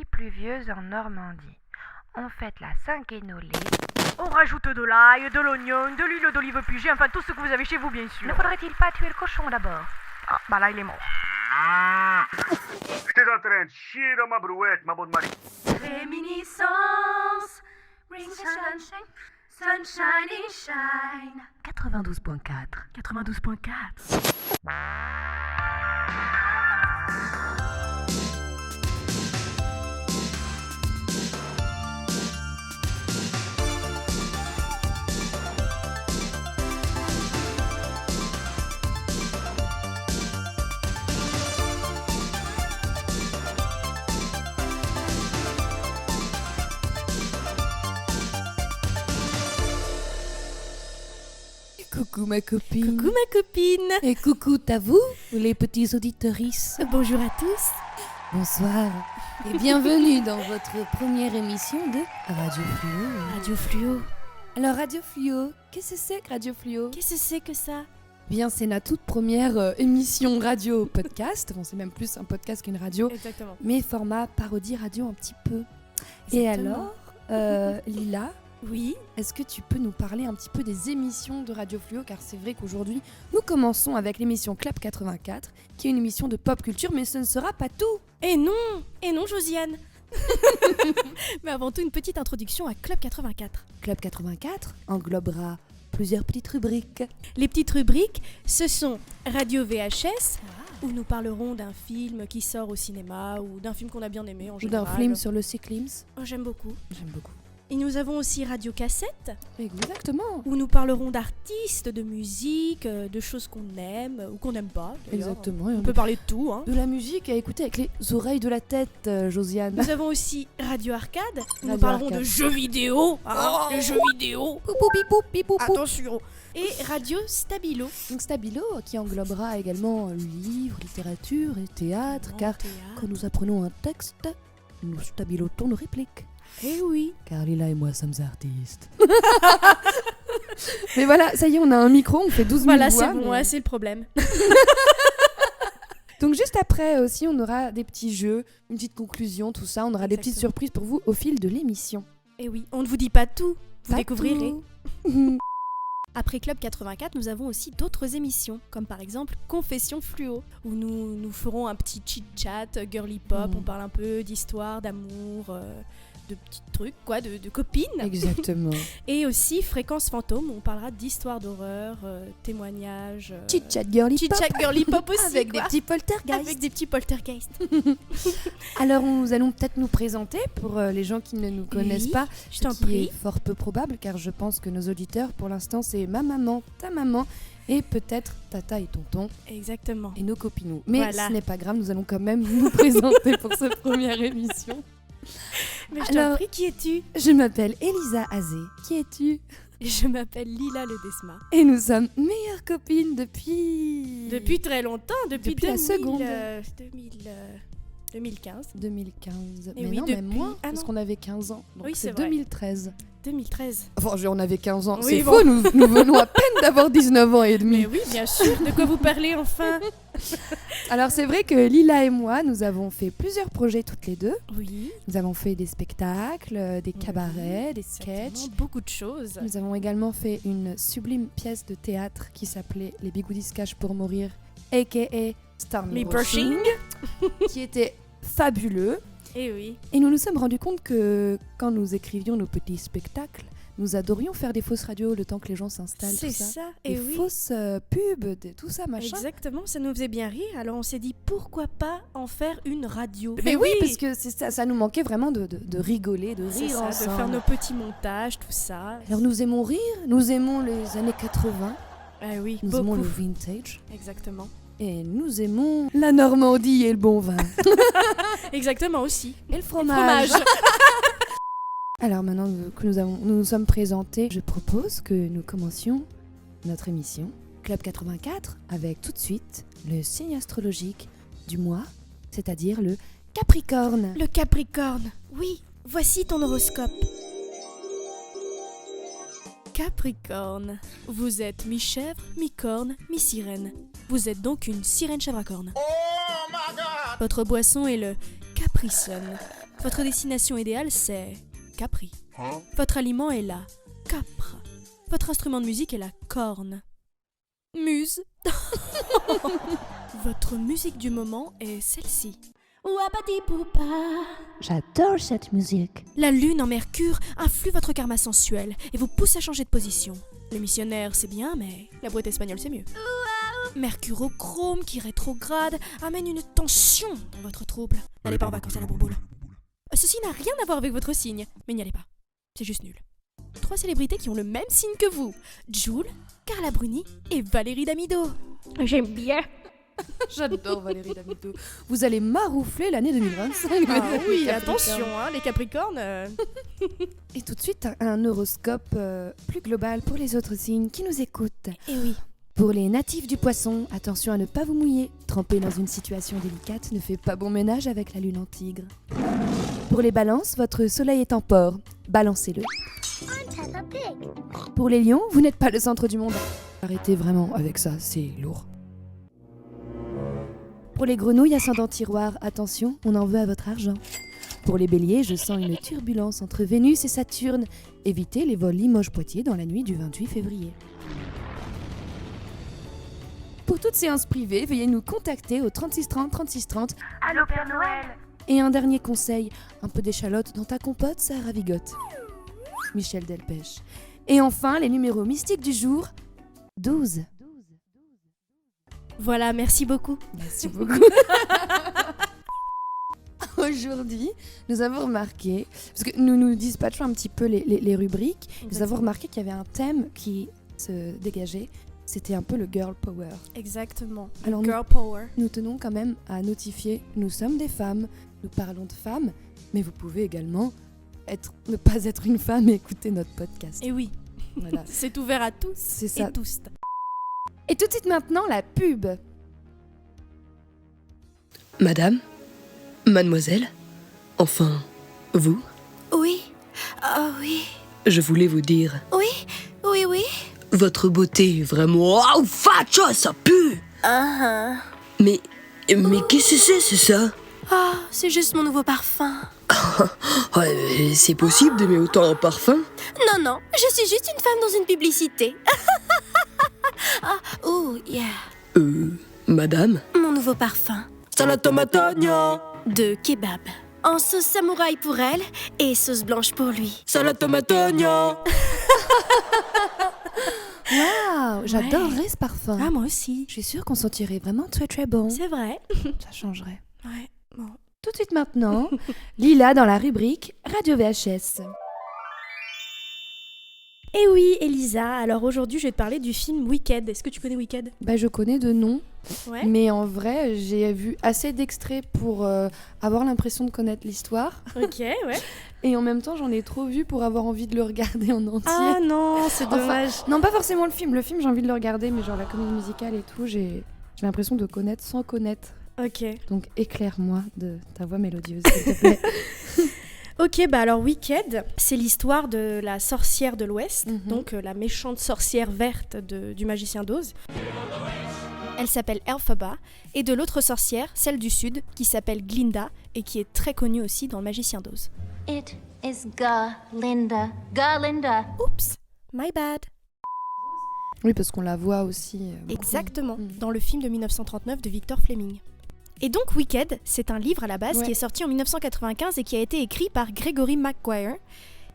pluie pluvieuse en Normandie. On fête la Saint-Guénolé. On rajoute de l'ail, de l'oignon, de l'huile d'olive pugée, enfin tout ce que vous avez chez vous, bien sûr. Ne faudrait-il pas tuer le cochon d'abord? Ah, bah là, il est mort. J'étais en train de chier dans ma brouette, ma bonne Marie. Réminiscence, bring sunshine, sunshine and shine. 92.4. 92.4. Coucou ma copine. Coucou ma copine. Et coucou à vous, les petits auditorices. Bonjour à tous. Bonsoir. Et bienvenue dans votre première émission de Radio Fluo. Radio Fluo. Alors Radio Fluo, qu'est-ce que c'est que Radio Fluo? Qu'est-ce que c'est que ça? Bien, c'est la toute première émission radio podcast. Bon, c'est même plus un podcast qu'une radio. Exactement. Mais format parodie radio un petit peu. Et alors, Lila, oui, est-ce que tu peux nous parler un petit peu des émissions de Radio Fluo? Car c'est vrai qu'aujourd'hui, nous commençons avec l'émission Club 84, qui est une émission de pop culture, mais ce ne sera pas tout. Et non, Josiane. Mais avant tout, une petite introduction à Club 84. Club 84 englobera plusieurs petites rubriques. Les petites rubriques, ce sont Radio VHS, où nous parlerons d'un film qui sort au cinéma, ou d'un film qu'on a bien aimé en Ou général. d'un film sur le cyclisme. Oh, j'aime beaucoup. J'aime beaucoup. Et nous avons aussi Radio Cassette, Exactement. où nous parlerons d'artistes, de musique, de choses qu'on aime ou qu'on n'aime pas. D'ailleurs. Exactement. On peut parler de tout. Hein. De la musique à écouter avec les oreilles de la tête, Josiane. Nous avons aussi Radio Arcade, où nous Radio parlerons Arcade. de jeux vidéo. Les jeux vidéo. Attention. Et Radio Stabilo. Donc Stabilo, qui englobera également livres, littérature et théâtre, car quand nous apprenons un texte, nous stabilotons nos répliques. Eh oui. Car Lila et moi sommes artistes. Mais voilà, ça y est, on a un micro, on fait 12 000 Voilà, voix. c'est bon, mais- ouais, c'est le problème. Donc juste après aussi, on aura des petits jeux, une petite conclusion, tout ça. On aura des petites Exactement. surprises pour vous au fil de l'émission. Eh oui, on ne vous dit pas tout, vous Pas découvrirez. tout. Après Club 84, nous avons aussi d'autres émissions, comme par exemple Confession Fluo, où nous ferons un petit chit-chat, girly pop, on parle un peu d'histoire, d'amour, de petits trucs, quoi, de copines. Exactement. Et aussi Fréquence Fantôme, où on parlera d'histoire d'horreur, témoignages. Chit-chat girly pop. Chit-chat girly pop aussi, Avec quoi. des petits poltergeists. Avec des petits poltergeists. Alors nous allons peut-être nous présenter pour les gens qui ne nous connaissent Oui, pas, je ce t'en qui prie. est fort peu probable car je pense que nos auditeurs pour l'instant c'est ma maman, ta maman et peut-être tata et tonton Exactement. et nos copinous. Mais Voilà. ce n'est pas grave, nous allons quand même nous présenter pour cette première émission. Mais je t'en Alors- prie, qui es-tu? Je m'appelle Elisa Azé. Qui es-tu? Je m'appelle Lila Ledesma. Et nous sommes meilleures copines depuis Très longtemps, depuis la seconde. 2015. 2015. Et Mais oui, non, même depuis- moins, Ah parce non. qu'on avait 15 ans. Donc Oui, c'est c'est vrai. 2013. 2013. Enfin, on avait 15 ans. Oui, C'est bon. faux, nous venons à peine d'avoir 19 ans et demi. Mais oui, bien sûr. De quoi vous parlez enfin? Alors c'est vrai que Lila et moi, nous avons fait plusieurs projets toutes les deux. Oui. Nous avons fait des spectacles, des cabarets, des sketchs. Exactement, beaucoup de choses. Nous avons également fait une sublime pièce de théâtre qui s'appelait Les Bigoudis se cachent pour mourir, a.k.a. Stormy Me brushing. qui était fabuleux. Eh oui. Et nous nous sommes rendus compte que quand nous écrivions nos petits spectacles, nous adorions faire des fausses radios le temps que les gens s'installent, C'est tout ça. ça. Des Et oui. fausses pubs, tout ça, machin. Exactement, ça nous faisait bien rire. Alors on s'est dit pourquoi pas en faire une radio. Mais oui, parce que ça nous manquait vraiment de rigoler, de c'est rire ça, de ensemble. faire nos petits montages, tout ça. Alors nous aimons rire, nous aimons les années 80, Ah oui, nous beaucoup. aimons le vintage, Exactement. et nous aimons la Normandie et le bon vin. Exactement aussi. Et le fromage. Fromage. Alors maintenant que nous nous sommes présentés, je propose que nous commencions notre émission Club 84 avec tout de suite le signe astrologique du mois, c'est-à-dire le Capricorne. Le Capricorne. Oui, voici ton horoscope. Capricorne. Vous êtes mi-chèvre, mi-corne, mi-sirène. Vous êtes donc une sirène chèvre à cornes. Votre boisson est le Capri Sun. Votre destination idéale, c'est Capri. Huh? Votre aliment est la capre. Votre instrument de musique est la corne. Muse. Votre musique du moment est celle-ci. J'adore cette musique. La lune en mercure influe votre karma sensuel et vous pousse à changer de position. Le missionnaire, c'est bien, mais la boîte espagnole, c'est mieux. Mercure au chrome qui rétrograde amène une tension dans votre trouble. N'allez pas en vacances à la bourboule. Ceci n'a rien à voir avec votre signe, mais n'y allez pas. C'est juste nul. 3 célébrités qui ont le même signe que vous. Jul, Carla Bruni et Valérie Damido. J'aime bien. J'adore Valérie Damido. Vous allez maroufler l'année 2025. Ah oui, Les attention, Capricornes. les Capricornes. Et tout de suite, un horoscope plus global pour les autres signes qui nous écoutent. Eh oui. Pour les natifs du poisson, attention à ne pas vous mouiller. Tremper dans une situation délicate ne fait pas bon ménage avec la lune en tigre. Pour les balances, votre soleil est en porc. Balancez-le. Pour les lions, vous n'êtes pas le centre du monde. Arrêtez vraiment avec ça, c'est lourd. Pour les grenouilles ascendant tiroir, attention, on en veut à votre argent. Pour les béliers, je sens une turbulence entre Vénus et Saturne. Évitez les vols Limoges-Poitiers dans la nuit du 28 février. Pour toute séance privée, veuillez nous contacter au 36 30 36 30. Allô Père Noël. Et un dernier conseil, un peu d'échalote dans ta compote, ça ravigote. Michel Delpech. Et enfin, les numéros mystiques du jour, 12. Voilà, merci beaucoup. Merci beaucoup. Aujourd'hui, nous avons remarqué, parce que nous dispatchons un petit peu les rubriques, nous avons remarqué qu'il y avait un thème qui se dégageait, c'était un peu le girl power. Exactement. Alors Girl power. nous tenons quand même à notifier, nous sommes des femmes, nous parlons de femmes, mais vous pouvez également ne pas être une femme et écouter notre podcast. Et oui, Voilà, c'est ouvert à tous c'est ça. et tous. Et tout de suite maintenant, la pub. Madame, mademoiselle, enfin, vous, Oui. Oh oui. je voulais vous dire, Oui. Oui, oui. votre beauté est vraiment... Oh, facha, ça pue. Mais qu'est-ce que c'est ça? Ah, c'est juste mon nouveau parfum. Ouais, c'est possible d'aimer autant un parfum? Non, non, je suis juste une femme dans une publicité. Ah, oh, yeah. Madame? Mon nouveau parfum. Salade tomate oignon. De kebab. En sauce samouraï pour elle et sauce blanche pour lui. Salade tomate oignon. Waouh, j'adorerais ce parfum. Ah, moi aussi. Je suis sûre qu'on sentirait vraiment très très bon. C'est vrai. Ça changerait. Ouais, bon. Tout de suite maintenant, Lila dans la rubrique Radio VHS. Et oui, Elisa, alors aujourd'hui je vais te parler du film Wicked. Est-ce que tu connais Wicked? Bah, je connais de nom, Ouais. mais en vrai, j'ai vu assez d'extraits pour avoir l'impression de connaître l'histoire. Ok, ouais. Et en même temps, j'en ai trop vu pour avoir envie de le regarder en entier. Ah non, c'est Enfin, dommage. Non, pas forcément le film. Le film, j'ai envie de le regarder, mais genre la comédie musicale et tout, j'ai l'impression de connaître sans connaître. Ok. Donc éclaire-moi de ta voix mélodieuse, s'il te plaît. Ok, bah alors Wicked, c'est l'histoire de la sorcière de l'Ouest, Mhm. donc la méchante sorcière verte du magicien d'Oz. Elle s'appelle Elphaba, et de l'autre sorcière, celle du Sud, qui s'appelle Glinda, et qui est très connue aussi dans le magicien d'Oz. It is Galinda. Galinda. Oups, my bad. Oui, parce qu'on la voit aussi. Beaucoup. Exactement, Mhm. dans le film de 1939 de Victor Fleming. Et donc Wicked, c'est un livre à la base Ouais. qui est sorti en 1995 et qui a été écrit par Gregory Maguire.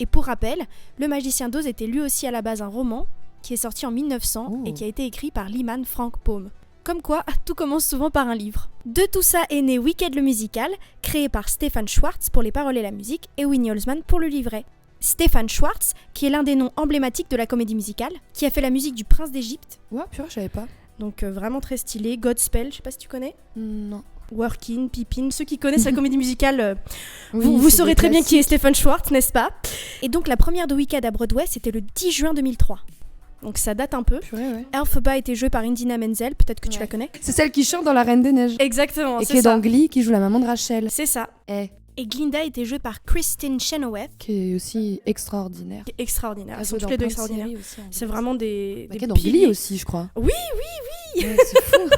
Et pour rappel, Le Magicien d'Oz était lui aussi à la base un roman qui est sorti en 1900 Oh. et qui a été écrit par Lyman Frank Baum. Comme quoi, tout commence souvent par un livre. De tout ça est né Wicked le musical, créé par Stefan Schwartz pour les paroles et la musique et Winnie Holzman pour le livret. Stefan Schwartz, qui est l'un des noms emblématiques de la comédie musicale, qui a fait la musique du Prince d'Égypte, Ouais, purée, je savais pas. donc vraiment très stylé, Godspell, je sais pas si tu connais. Non. Workin, Pippin, ceux qui connaissent la comédie musicale, Oui, vous c'est saurez des très bien qui est classiques. Stephen Schwartz, n'est-ce pas? Et donc la première de Wicked à Broadway, c'était le 10 juin 2003. Donc ça date un peu. Purée, ouais. Elphaba a été jouée par Indina Menzel, peut-être que tu Ouais. la connais. C'est celle qui chante dans La Reine des Neiges. Exactement, Et qui c'est est ça. dans Glee, qui joue la maman de Rachel. C'est ça. Eh, Et Glinda a été jouée par Kristen Chenoweth, qui est aussi extraordinaire. qui est extraordinaire. Elle Elles joue sont toutes dans les deux plein de extraordinaires. séries aussi, en C'est fait. vraiment des Bah, qui est dans piliers. Glee aussi, je crois. Oui, Ouais, c'est fou.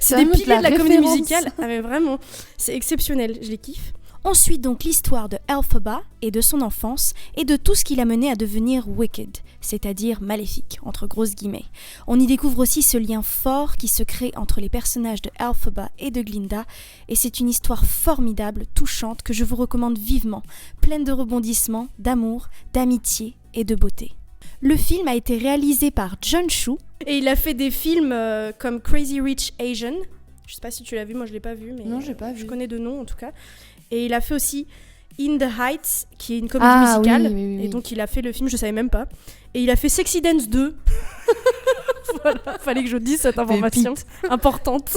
C'est Ça des montre piliers de la comédie référence. musicale. Ah mais vraiment, c'est exceptionnel, je les kiffe. On suit donc l'histoire de Elphaba et de son enfance et de tout ce qui l'a mené à devenir wicked, c'est-à-dire maléfique, entre grosses guillemets. On y découvre aussi ce lien fort qui se crée entre les personnages de Elphaba et de Glinda, et c'est une histoire formidable, touchante, que je vous recommande vivement, pleine de rebondissements, d'amour, d'amitié et de beauté. Le film a été réalisé par John Chu, et il a fait des films comme Crazy Rich Asian. Je sais pas si tu l'as vu, moi je l'ai pas vu, mais non, j'ai pas vu. Je connais de nom en tout cas. Et il a fait aussi In the Heights, qui est une comédie musicale. Oui. Et donc il a fait le film, je savais même pas. Et il a fait Sexy Dance 2. Voilà, fallait que je dise cette information importante.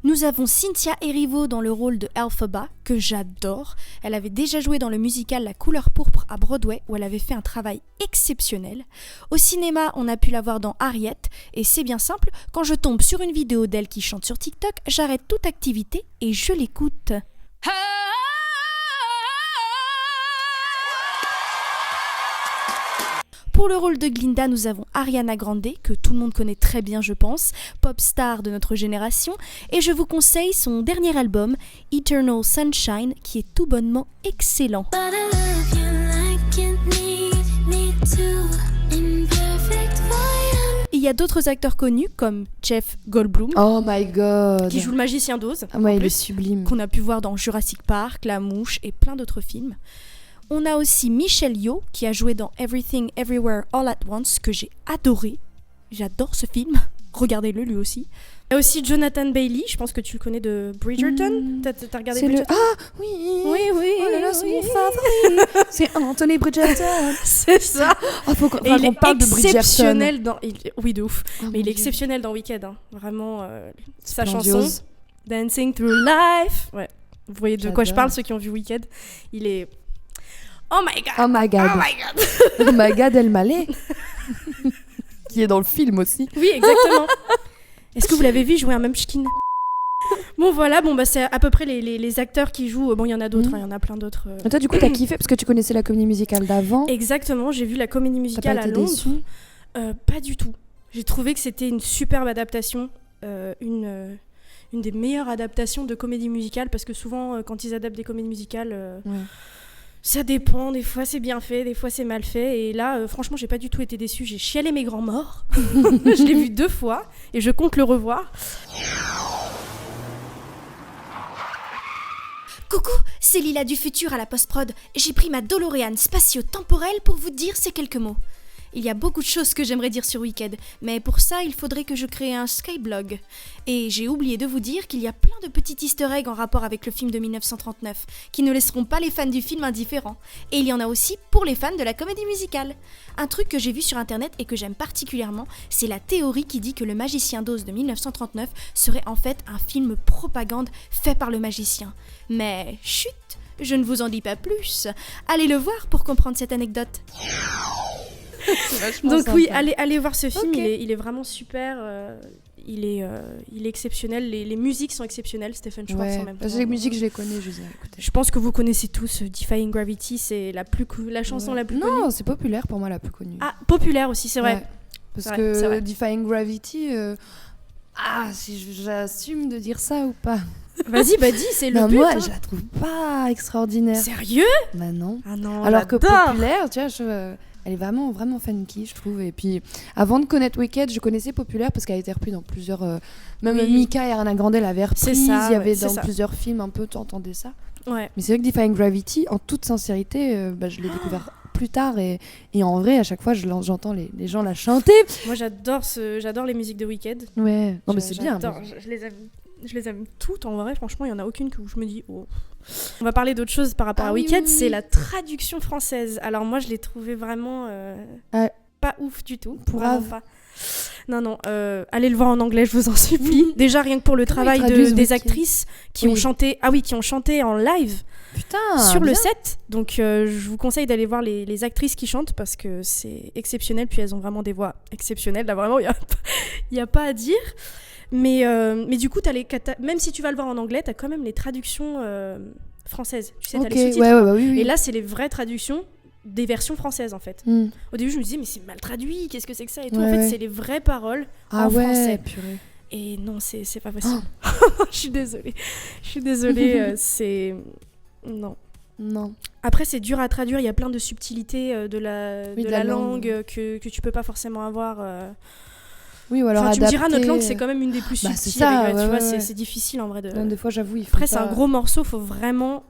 Nous avons Cynthia Erivo dans le rôle de Elphaba, que j'adore. Elle avait déjà joué dans le musical La Couleur Pourpre à Broadway, où elle avait fait un travail exceptionnel. Au cinéma, on a pu la voir dans Harriet, et c'est bien simple, quand je tombe sur une vidéo d'elle qui chante sur TikTok, j'arrête toute activité et je l'écoute. Pour le rôle de Glinda, nous avons Ariana Grande, que tout le monde connaît très bien je pense, pop star de notre génération, et je vous conseille son dernier album, Eternal Sunshine, qui est tout bonnement excellent. Il y a d'autres acteurs connus comme Jeff Goldblum, Oh my god. qui joue le magicien d'Oz, Ah ouais, en il est plus, sublime. qu'on a pu voir dans Jurassic Park, La Mouche et plein d'autres films. On a aussi Michelle Yeoh qui a joué dans Everything Everywhere All at Once, que j'ai adoré. J'adore ce film. Regardez-le lui aussi. Il y a aussi Jonathan Bailey, je pense que tu le connais de Bridgerton. T'as regardé C'est Bridgerton? oui. Oui. Oh là là, c'est mon favori. C'est Anthony Bridgerton. C'est ça. Oh, faut qu'on Et il est parle de Bridgerton. exceptionnel dans... Oui, de ouf. Oh, Mais il mon est Dieu. exceptionnel dans Wicked. Hein. Vraiment, sa Grandiose. chanson, Dancing Through Life. Ouais. Vous voyez de quoi je J'adore. parle, ceux qui ont vu Wicked. Il est... Oh my god. Oh my god. Oh my god. Oh my god, El Malé. Qui est dans le film aussi. Oui, exactement. Est-ce que vous l'avez vu jouer un Munchkin? Bon voilà, c'est à peu près les acteurs qui jouent. Bon, il y en a d'autres, il y en a plein d'autres. Et toi, du coup, t'as kiffé parce que tu connaissais la comédie musicale d'avant. Exactement, j'ai vu la comédie T'as musicale pas à été Londres. déçue? Pas du tout. J'ai trouvé que c'était une superbe adaptation, une des meilleures adaptations de comédie musicale, parce que souvent, quand ils adaptent des comédies musicales, Ouais. ça dépend. Des fois, c'est bien fait, des fois, c'est mal fait. Et là, franchement, j'ai pas du tout été déçue. J'ai chialé mes grands morts. Je l'ai vu 2 fois et je compte le revoir. Coucou, c'est Lila du futur à la post-prod. J'ai pris ma DeLorean spatio-temporelle pour vous dire ces quelques mots. Il y a beaucoup de choses que j'aimerais dire sur Wicked, mais pour ça, il faudrait que je crée un Skyblog. Et j'ai oublié de vous dire qu'il y a plein de petits easter eggs en rapport avec le film de 1939, qui ne laisseront pas les fans du film indifférents. Et il y en a aussi pour les fans de la comédie musicale. Un truc que j'ai vu sur internet et que j'aime particulièrement, c'est la théorie qui dit que Le Magicien d'Oz de 1939 serait en fait un film propagande fait par le magicien. Mais chut, je ne vous en dis pas plus. Allez le voir pour comprendre cette anecdote. Donc sympa. oui, allez voir ce film, Ok. il est vraiment super, il est exceptionnel, les musiques sont exceptionnelles, Stephen Schwartz en Ouais. même temps. Parce que les musiques, je les connais, je les ai écoutées. Je pense que vous connaissez tous Defying Gravity, c'est la chanson la plus connue. Non, c'est populaire pour moi, la plus connue. Ah, populaire aussi, c'est vrai. Ouais. Parce C'est vrai, que c'est vrai. Defying Gravity, si j'assume de dire ça ou pas. Vas-y, dis, c'est le Non, but. moi, hein. je la trouve pas extraordinaire. Sérieux? Bah non. Ah non, Alors que j'adore. Populaire, tu vois, elle est vraiment, vraiment funky, je trouve. Et puis, avant de connaître Wicked, je connaissais Populaire parce qu'elle a été reprise dans plusieurs... même Oui. Mika et Ariana Grande l'avaient reprise. C'est ça, il y avait ouais, c'est dans ça. plusieurs films un peu, tu entendais ça. Ouais. Mais c'est vrai que Defying Gravity, en toute sincérité, je l'ai découvert plus tard. Et en vrai, à chaque fois, j'entends les gens la chanter. Moi j'adore les musiques de Wicked. Ouais, non mais c'est bien. J'adore, je les aime toutes en vrai, franchement, il y en a aucune où je me dis oh. On va parler d'autre chose par rapport Ah à oui, Wicked, oui, c'est oui. la traduction française. Alors moi je l'ai trouvée vraiment pas ouf du tout. Vraiment Brave. pas. Non, allez le voir en anglais, je vous en supplie. Déjà rien que pour le Comment travail ils traduisent des Wicked? actrices qui Oui. ont chanté, qui ont chanté en live Putain, sur le bien. set. Donc je vous conseille d'aller voir les actrices qui chantent parce que c'est exceptionnel, puis elles ont vraiment des voix exceptionnelles. Là vraiment il y a pas à dire. Mais du coup même si tu vas le voir en anglais, t'as quand même les traductions françaises. Tu sais, t'as Ok, les sous-titres. ouais, oui. Et là c'est les vraies traductions des versions françaises en fait. Hmm. Au début je me disais mais c'est mal traduit, qu'est-ce que c'est que ça et tout. Ouais, En fait ouais. c'est les vraies paroles Ah en ouais, français. purée. Et non, c'est pas possible. Je suis désolée, c'est... Non. Après, c'est dur à traduire, il y a plein de subtilités de la langue que tu peux pas forcément avoir. Oui, ou alors tu me diras, adapter, notre langue, c'est quand même une des plus subtiles. C'est ça, tu vois, ouais. c'est difficile en vrai. Non, des fois, j'avoue, Après, c'est un gros morceau, faut vraiment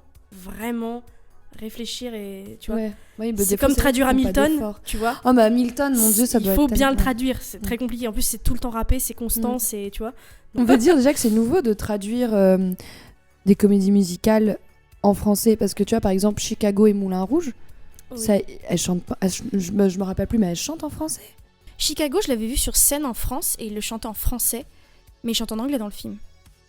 réfléchir et tu vois. Ouais. Oui, c'est comme traduire Hamilton, tu vois. Oh, mais Hamilton, mon Dieu, ça doit être... Il faut bien le traduire, c'est très compliqué. En plus, c'est tout le temps rappé, c'est constant, c'est, tu vois. On va dire déjà que c'est nouveau de traduire des comédies musicales en français, parce que tu vois, par exemple, Chicago et Moulin Rouge, ça, elles chantent pas, je me rappelle plus, mais elles chantent en français. Chicago, je l'avais vu sur scène en France et il le chantait en français, mais il chante en anglais dans le film.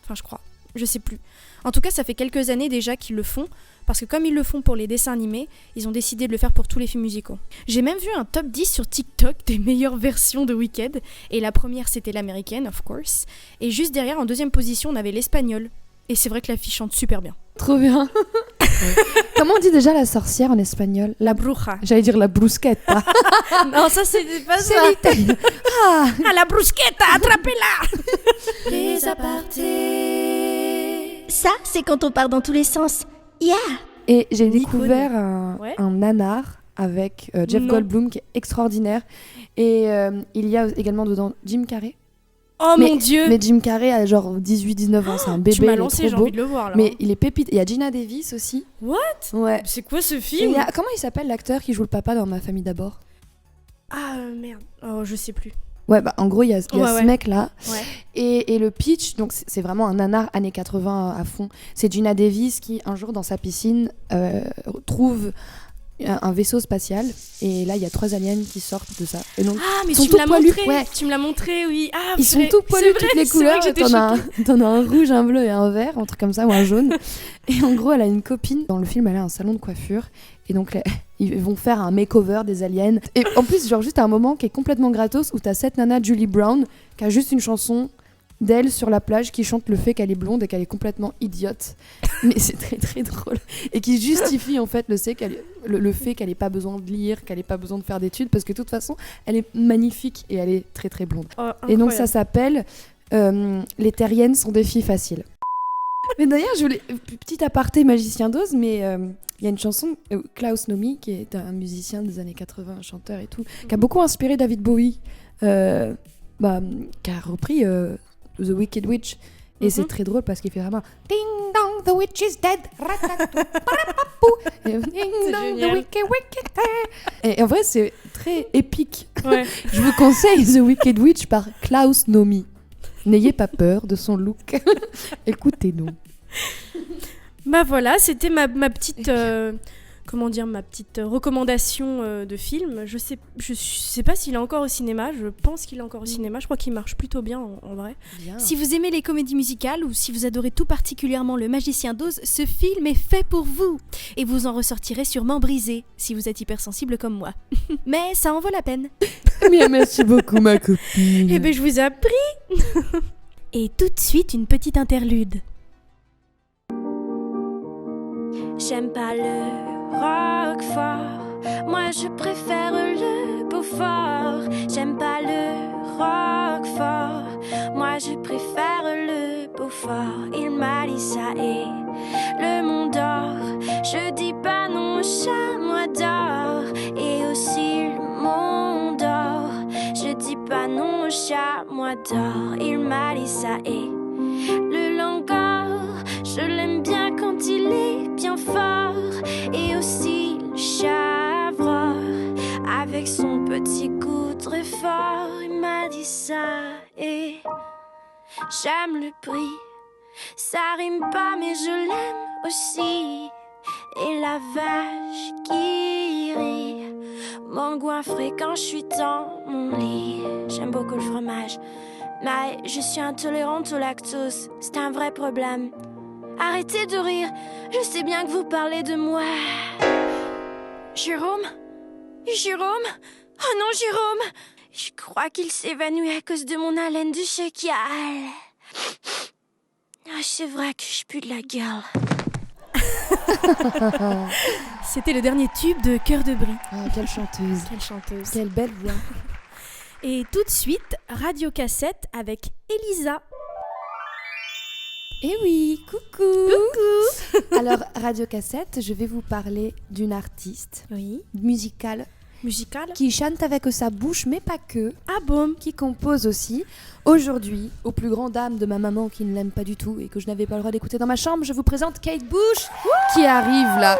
Enfin, je crois. Je sais plus. En tout cas, ça fait quelques années déjà qu'ils le font, parce que comme ils le font pour les dessins animés, ils ont décidé de le faire pour tous les films musicaux. J'ai même vu un top 10 sur TikTok des meilleures versions de Wicked, et la première c'était l'américaine, of course, et juste derrière, en deuxième position, on avait l'espagnol. Et c'est vrai que la fille chante super bien. Trop bien. Comment on dit déjà la sorcière en espagnol? La bruja. J'allais dire la bruschetta. Non, ça c'est pas ça. C'est l'italien. Ah, la bruschetta, attrapez-la. Les apartés. Ça, c'est quand on part dans tous les sens. Yeah. Et j'ai découvert un nanar avec Jeff Non. Goldblum qui est extraordinaire. Et il y a également dedans Jim Carrey. Oh mon Dieu. Mais Jim Carrey a genre 18-19 ans, c'est un bébé. Tu m'as il est lancé, trop j'ai beau. envie de le voir là. Mais il est pépite. Il y a Gina Davis aussi. What? Ouais. C'est quoi ce Et film? comment il s'appelle l'acteur qui joue le papa dans Ma famille d'abord? Ah merde. Oh, je sais plus. Ouais, bah en gros, il y a ce mec-là. Ouais. Et le pitch, donc c'est vraiment un nanar années 80 à fond. C'est Gina Davis qui, un jour, dans sa piscine, trouve un vaisseau spatial. Et là, il y a 3 aliens qui sortent de ça. Et donc, Ah, mais ils sont tu me tout l'as poilus. montré. Ouais. Tu me l'as montré, oui. Ah, Ils sont tout poilus, toutes les couleurs. T'en as un rouge, un bleu et un vert, un truc comme ça, ou un jaune. Et en gros, elle a une copine. Dans le film, elle a un salon de coiffure. Et donc, là, ils vont faire un makeover des aliens. Et en plus, genre, juste à un moment qui est complètement gratos où t'as cette nana, Julie Brown, qui a juste une chanson d'elle sur la plage qui chante le fait qu'elle est blonde et qu'elle est complètement idiote. Mais c'est très très drôle. Et qui justifie en fait le fait qu'elle n'ait pas besoin de lire, qu'elle n'ait pas besoin de faire d'études, parce que de toute façon, elle est magnifique et elle est très très blonde. Oh, et donc ça s'appelle Les terriennes sont des filles faciles. Mais d'ailleurs, petit aparté magicien d'Oz, mais il y a une chanson, Klaus Nomi, qui est un musicien des années 80, un chanteur et tout, qui a beaucoup inspiré David Bowie, qui a repris The Wicked Witch. Et c'est très drôle parce qu'il fait vraiment Ding dong, the witch is dead. Et Ding dong, the wicked dead. Et en vrai, c'est très épique. Ouais. Je vous conseille The Wicked Witch par Klaus Nomi. N'ayez pas peur de son look. Écoutez-nous. Bah voilà, c'était ma petite ma petite recommandation de film. Je sais pas s'il est encore au cinéma. Je pense qu'il est encore au cinéma. Je crois qu'il marche plutôt bien en vrai. Bien. Si vous aimez les comédies musicales ou si vous adorez tout particulièrement Le Magicien d'Oz, ce film est fait pour vous. Et vous en ressortirez sûrement brisé, si vous êtes hypersensible comme moi. Mais ça en vaut la peine. Bien, merci beaucoup, ma copine. Eh ben, je vous ai appris. Et tout de suite, une petite interlude. J'aime pas le rock fort, moi je préfère le beau fort. J'aime pas le rock fort, moi je préfère le beau fort. Il m'a dit ça et le monde dort. Je dis pas non au chat, moi dors. Et aussi le monde dort. Je dis pas non au chat, moi dors. Il m'a dit ça et le langor, je l'aime bien quand il est bien fort. Et aussi le chavreur, avec son petit coup très fort. Il m'a dit ça et j'aime le prix. Ça rime pas mais je l'aime aussi. Et la vache qui rit m'engoinfrait quand je suis dans mon lit. J'aime beaucoup le fromage, mais je suis intolérante au lactose. C'est un vrai problème. Arrêtez de rire, je sais bien que vous parlez de moi. Jérôme? Jérôme? Oh non, Jérôme! Je crois qu'il s'évanouit à cause de mon haleine de chacal. Ah, c'est vrai que je pue de la gueule. C'était le dernier tube de Cœur de Brie. Oh, quelle chanteuse. Quelle chanteuse. Quelle belle voix. Et tout de suite, Radio Cassette avec Elisa. Eh oui, coucou. Alors, Radio Cassette, je vais vous parler d'une artiste musicale qui chante avec sa bouche, mais pas que. Ah bon? Qui compose aussi. Aujourd'hui, aux plus grandes dames de ma maman qui ne l'aime pas du tout et que je n'avais pas le droit d'écouter dans ma chambre, je vous présente Kate Bush qui arrive là.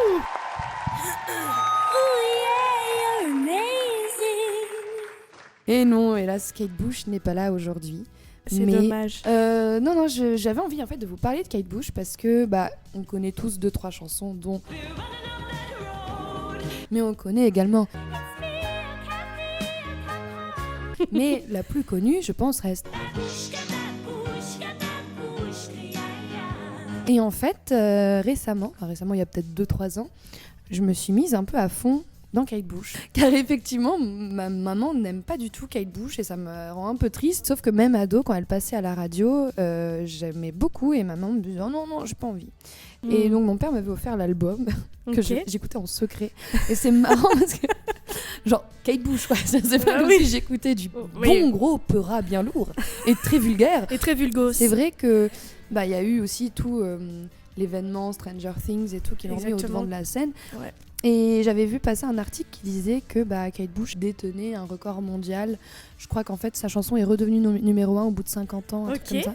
Et non, hélas, Kate Bush n'est pas là aujourd'hui. C'est dommage. Non, j'avais envie en fait de vous parler de Kate Bush parce que on connaît tous 2-3 chansons dont... Mais on connaît également... Mais la plus connue, je pense, reste... Et en fait, récemment, il y a peut-être 2-3 ans, je me suis mise un peu à fond dans Kate Bush. Car effectivement, ma maman n'aime pas du tout Kate Bush et ça me rend un peu triste. Sauf que même ado, quand elle passait à la radio, j'aimais beaucoup et maman me disait « Oh non, j'ai pas envie ». Et donc mon père m'avait offert l'album que j'écoutais en secret. Et c'est marrant parce que, genre, Kate Bush, quoi. C'est pas comme si j'écoutais du bon gros peura bien lourd et très vulgaire. Et très vulgos. C'est vrai que y a eu aussi tout l'événement Stranger Things et tout qui l'ont mis au devant de la scène. Ouais. Et j'avais vu passer un article qui disait que Kate Bush détenait un record mondial. Je crois qu'en fait sa chanson est redevenue numéro 1 au bout de 50 ans, un truc comme ça.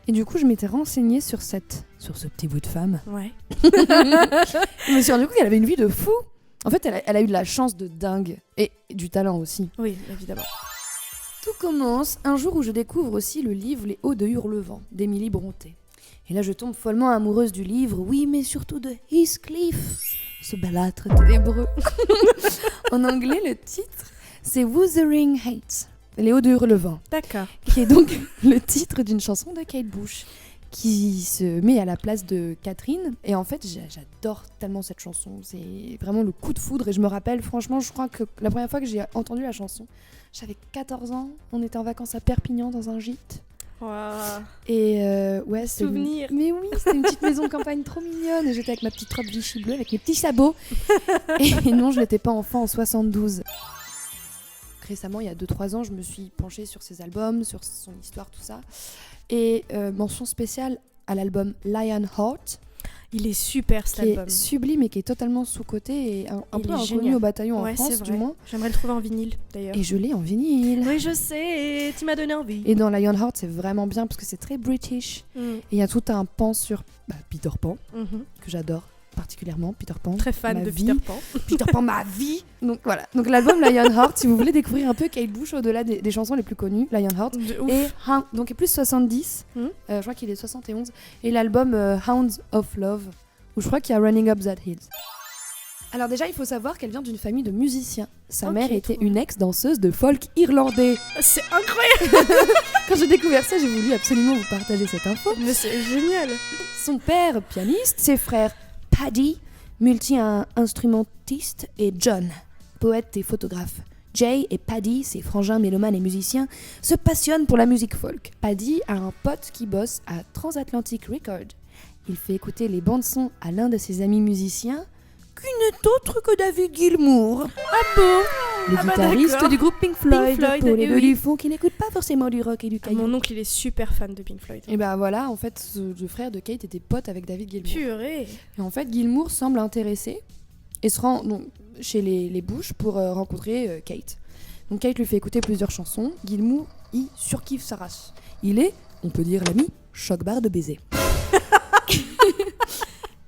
Et du coup, je m'étais renseignée sur ce petit bout de femme. Ouais. Je me suis rendu compte qu'elle avait une vie de fou. En fait, elle a eu de la chance de dingue. Et du talent aussi. Oui, évidemment. Tout commence un jour où je découvre aussi le livre Les Hauts de Hurlevent d'Émilie Brontë. Et là, je tombe follement amoureuse du livre, oui, mais surtout de Heathcliff, ce balâtre ténébreux. En anglais, le titre, c'est Wuthering Heights, Les Hauts de Hurlevent. D'accord. Qui est donc le titre d'une chanson de Kate Bush, qui se met à la place de Catherine. Et en fait, j'adore tellement cette chanson. C'est vraiment le coup de foudre. Et je me rappelle, franchement, je crois que la première fois que j'ai entendu la chanson, j'avais 14 ans. On était en vacances à Perpignan dans un gîte. Wow. Et souvenir. Mais oui, c'était une petite maison de campagne trop mignonne. Et j'étais avec ma petite robe Vichy bleue, avec mes petits sabots. Et non, je n'étais pas enfant en 72. Récemment, il y a 2-3 ans, je me suis penchée sur ses albums, sur son histoire, tout ça. Et mention spéciale à l'album Lionheart. Il est super cet album. Qui est sublime et qui est totalement sous-coté et un peu inconnu au bataillon en France, du moins. J'aimerais le trouver en vinyle d'ailleurs. Et je l'ai en vinyle. Oui, je sais, tu m'as donné envie. Et dans Lionheart, c'est vraiment bien parce que c'est très british. Et il y a tout un pan sur Peter Pan, que j'adore particulièrement, Peter Pan. Très fan de Peter Pan. Peter Pan, ma vie. Donc voilà. Donc l'album Lionheart, si vous voulez découvrir un peu Kate Bush au-delà des chansons les plus connues, Lionheart. Et donc il est plus 70, je crois qu'il est 71. Et l'album Hounds of Love, où je crois qu'il y a Running Up That Hill. Alors déjà, il faut savoir qu'elle vient d'une famille de musiciens. Sa mère était une ex-danseuse de folk irlandais. C'est incroyable. Quand j'ai découvert ça, j'ai voulu absolument vous partager cette info. Mais c'est génial. Son père, pianiste, ses frères Paddy, multi-instrumentiste, et John, poète et photographe. Jay et Paddy, ses frangins mélomanes et musiciens, se passionnent pour la musique folk. Paddy a un pote qui bosse à Transatlantic Records. Il fait écouter les bandes-sons à l'un de ses amis musiciens, qui n'est autre que David Gilmour. Ah bon? Le guitariste du groupe Pink Floyd, pour les deux du fond qui n'écoutent pas forcément du rock et du caillou. Mon oncle, il est super fan de Pink Floyd. Et voilà, en fait, le frère de Kate était pote avec David Gilmour. Purée. Et en fait, Gilmour semble intéressé et se rend donc, chez les Bush pour rencontrer Kate. Donc Kate lui fait écouter plusieurs chansons. Gilmour, il surkiffe sa race. Il est, on peut dire l'ami, choc-barre de baiser.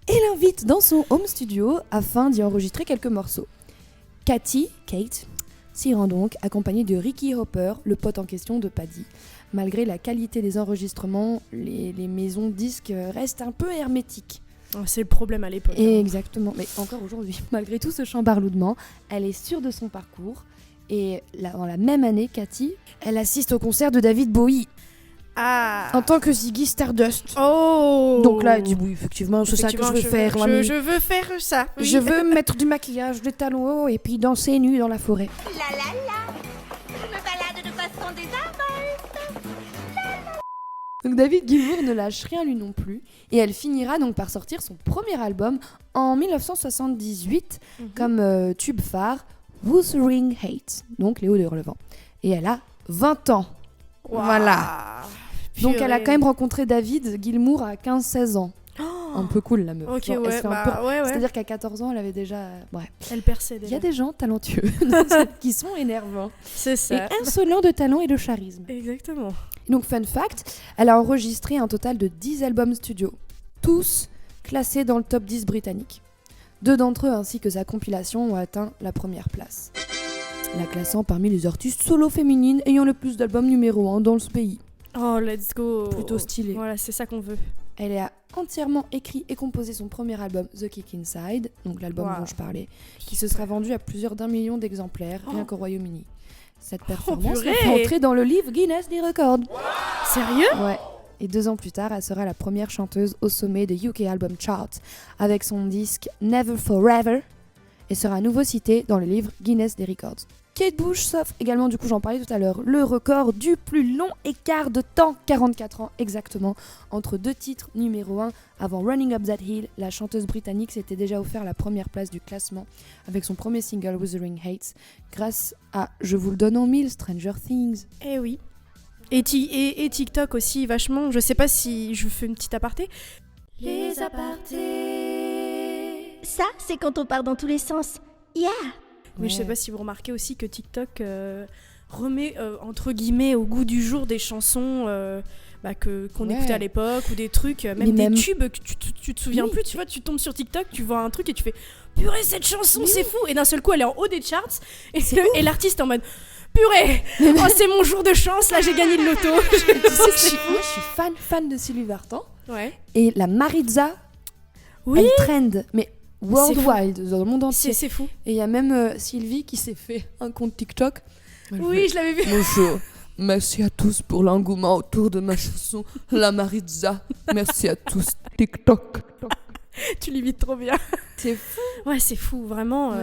Et l'invite dans son home studio afin d'y enregistrer quelques morceaux. Kate, s'y rend donc accompagnée de Ricky Hopper, le pote en question de Paddy. Malgré la qualité des enregistrements, les maisons disques restent un peu hermétiques. C'est le problème à l'époque. Exactement, mais encore aujourd'hui. Malgré tout ce chambarloudement, elle est sûre de son parcours. Et dans la même année, Cathy, elle assiste au concert de David Bowie. Ah. En tant que Ziggy Stardust. Oh. Donc là, elle dit oui, effectivement, c'est ça que je veux faire. Je veux faire ça. Oui. Je veux mettre du maquillage, des talons hauts et puis danser nue dans la forêt. La la la, je me balade de façon désinvolte. Donc David Gilmour ne lâche rien lui non plus et elle finira donc par sortir son premier album en 1978 comme tube phare, Wuthering Heights, donc Les Hauts de Hurlevent. Et elle a 20 ans. Wow. Voilà. Donc elle a quand même rencontré David Gilmour à 15-16 ans. Un peu cool la meuf. Ok, Genre, elle ouais, se fait ouais. C'est-à-dire qu'à 14 ans, elle avait déjà... Ouais. Elle perçait déjà. Il y a des gens talentueux qui sont énervants. C'est ça. Et insolents de talent et de charisme. Exactement. Donc fun fact, elle a enregistré un total de 10 albums studio, tous classés dans le top 10 britannique. 2 d'entre eux ainsi que sa compilation ont atteint la première place, la classant parmi les artistes solo féminines ayant le plus d'albums numéro 1 dans ce pays. Oh, let's go. Plutôt stylé. Voilà, c'est ça qu'on veut. Elle a entièrement écrit et composé son premier album The Kick Inside, donc l'album dont je parlais, qui se sera vendu à plusieurs d'1 million d'exemplaires rien qu'au Royaume-Uni. Cette performance l'a fait entrer dans le livre Guinness des records. Sérieux ? Ouais. Et 2 ans plus tard, elle sera la première chanteuse au sommet des UK Album Charts avec son disque Never Forever et sera à nouveau citée dans le livre Guinness des records. Kate Bush s'offre également, du coup j'en parlais tout à l'heure, le record du plus long écart de temps, 44 ans exactement, entre 2 titres numéro 1. Avant Running Up That Hill, la chanteuse britannique s'était déjà offert la première place du classement avec son premier single Wuthering Heights grâce à, je vous le donne en mille, Stranger Things. Eh oui. Et TikTok aussi, vachement. Je sais pas si je fais une petite aparté. Les apartés. Ça, c'est quand on part dans tous les sens. Yeah. Mais je sais pas si vous remarquez aussi que TikTok remet entre guillemets au goût du jour des chansons qu'on écoutait à l'époque ou des trucs, même des tubes que tu te souviens plus. Tu vois, tu tombes sur TikTok, tu vois un truc et tu fais purée, cette chanson, c'est fou. Et d'un seul coup, elle est en haut des charts et l'artiste est en mode purée, oh, c'est mon jour de chance, là j'ai gagné le loto. Tu sais que je suis fan de Sylvie Vartan. Ouais. Et la Maritza, elle trend, mais worldwide, dans le monde entier. C'est fou. Et il y a même Sylvie qui s'est fait un compte TikTok. Oui, je l'avais vu. Bonjour, merci à tous pour l'engouement autour de ma chanson La Maritza. Merci à tous, TikTok. Tu l'imites trop bien. C'est fou. Ouais, c'est fou, vraiment.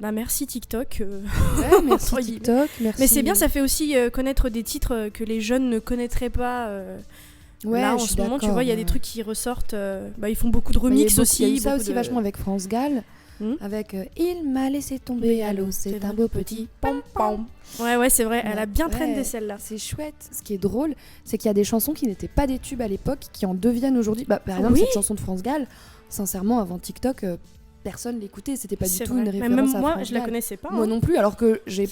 Merci TikTok. Ouais, merci TikTok. Merci. Mais c'est bien, ça fait aussi connaître des titres que les jeunes ne connaîtraient pas. Là, en ce moment, tu vois, il y a des trucs qui ressortent. Ils font beaucoup de remix aussi. Il y a eu ça aussi vachement avec France Gall. Avec Il m'a laissé tomber à l'eau, c'est un beau petit pom-pom. Ouais, c'est vrai, elle a bien trendé celle-là. C'est chouette. Ce qui est drôle, c'est qu'il y a des chansons qui n'étaient pas des tubes à l'époque, qui en deviennent aujourd'hui. Par exemple, cette chanson de France Gall, sincèrement, avant TikTok, personne l'écoutait. C'était pas du tout une référence même à moi, France je la Gall. connaissais pas. Moi non plus, alors que j'ai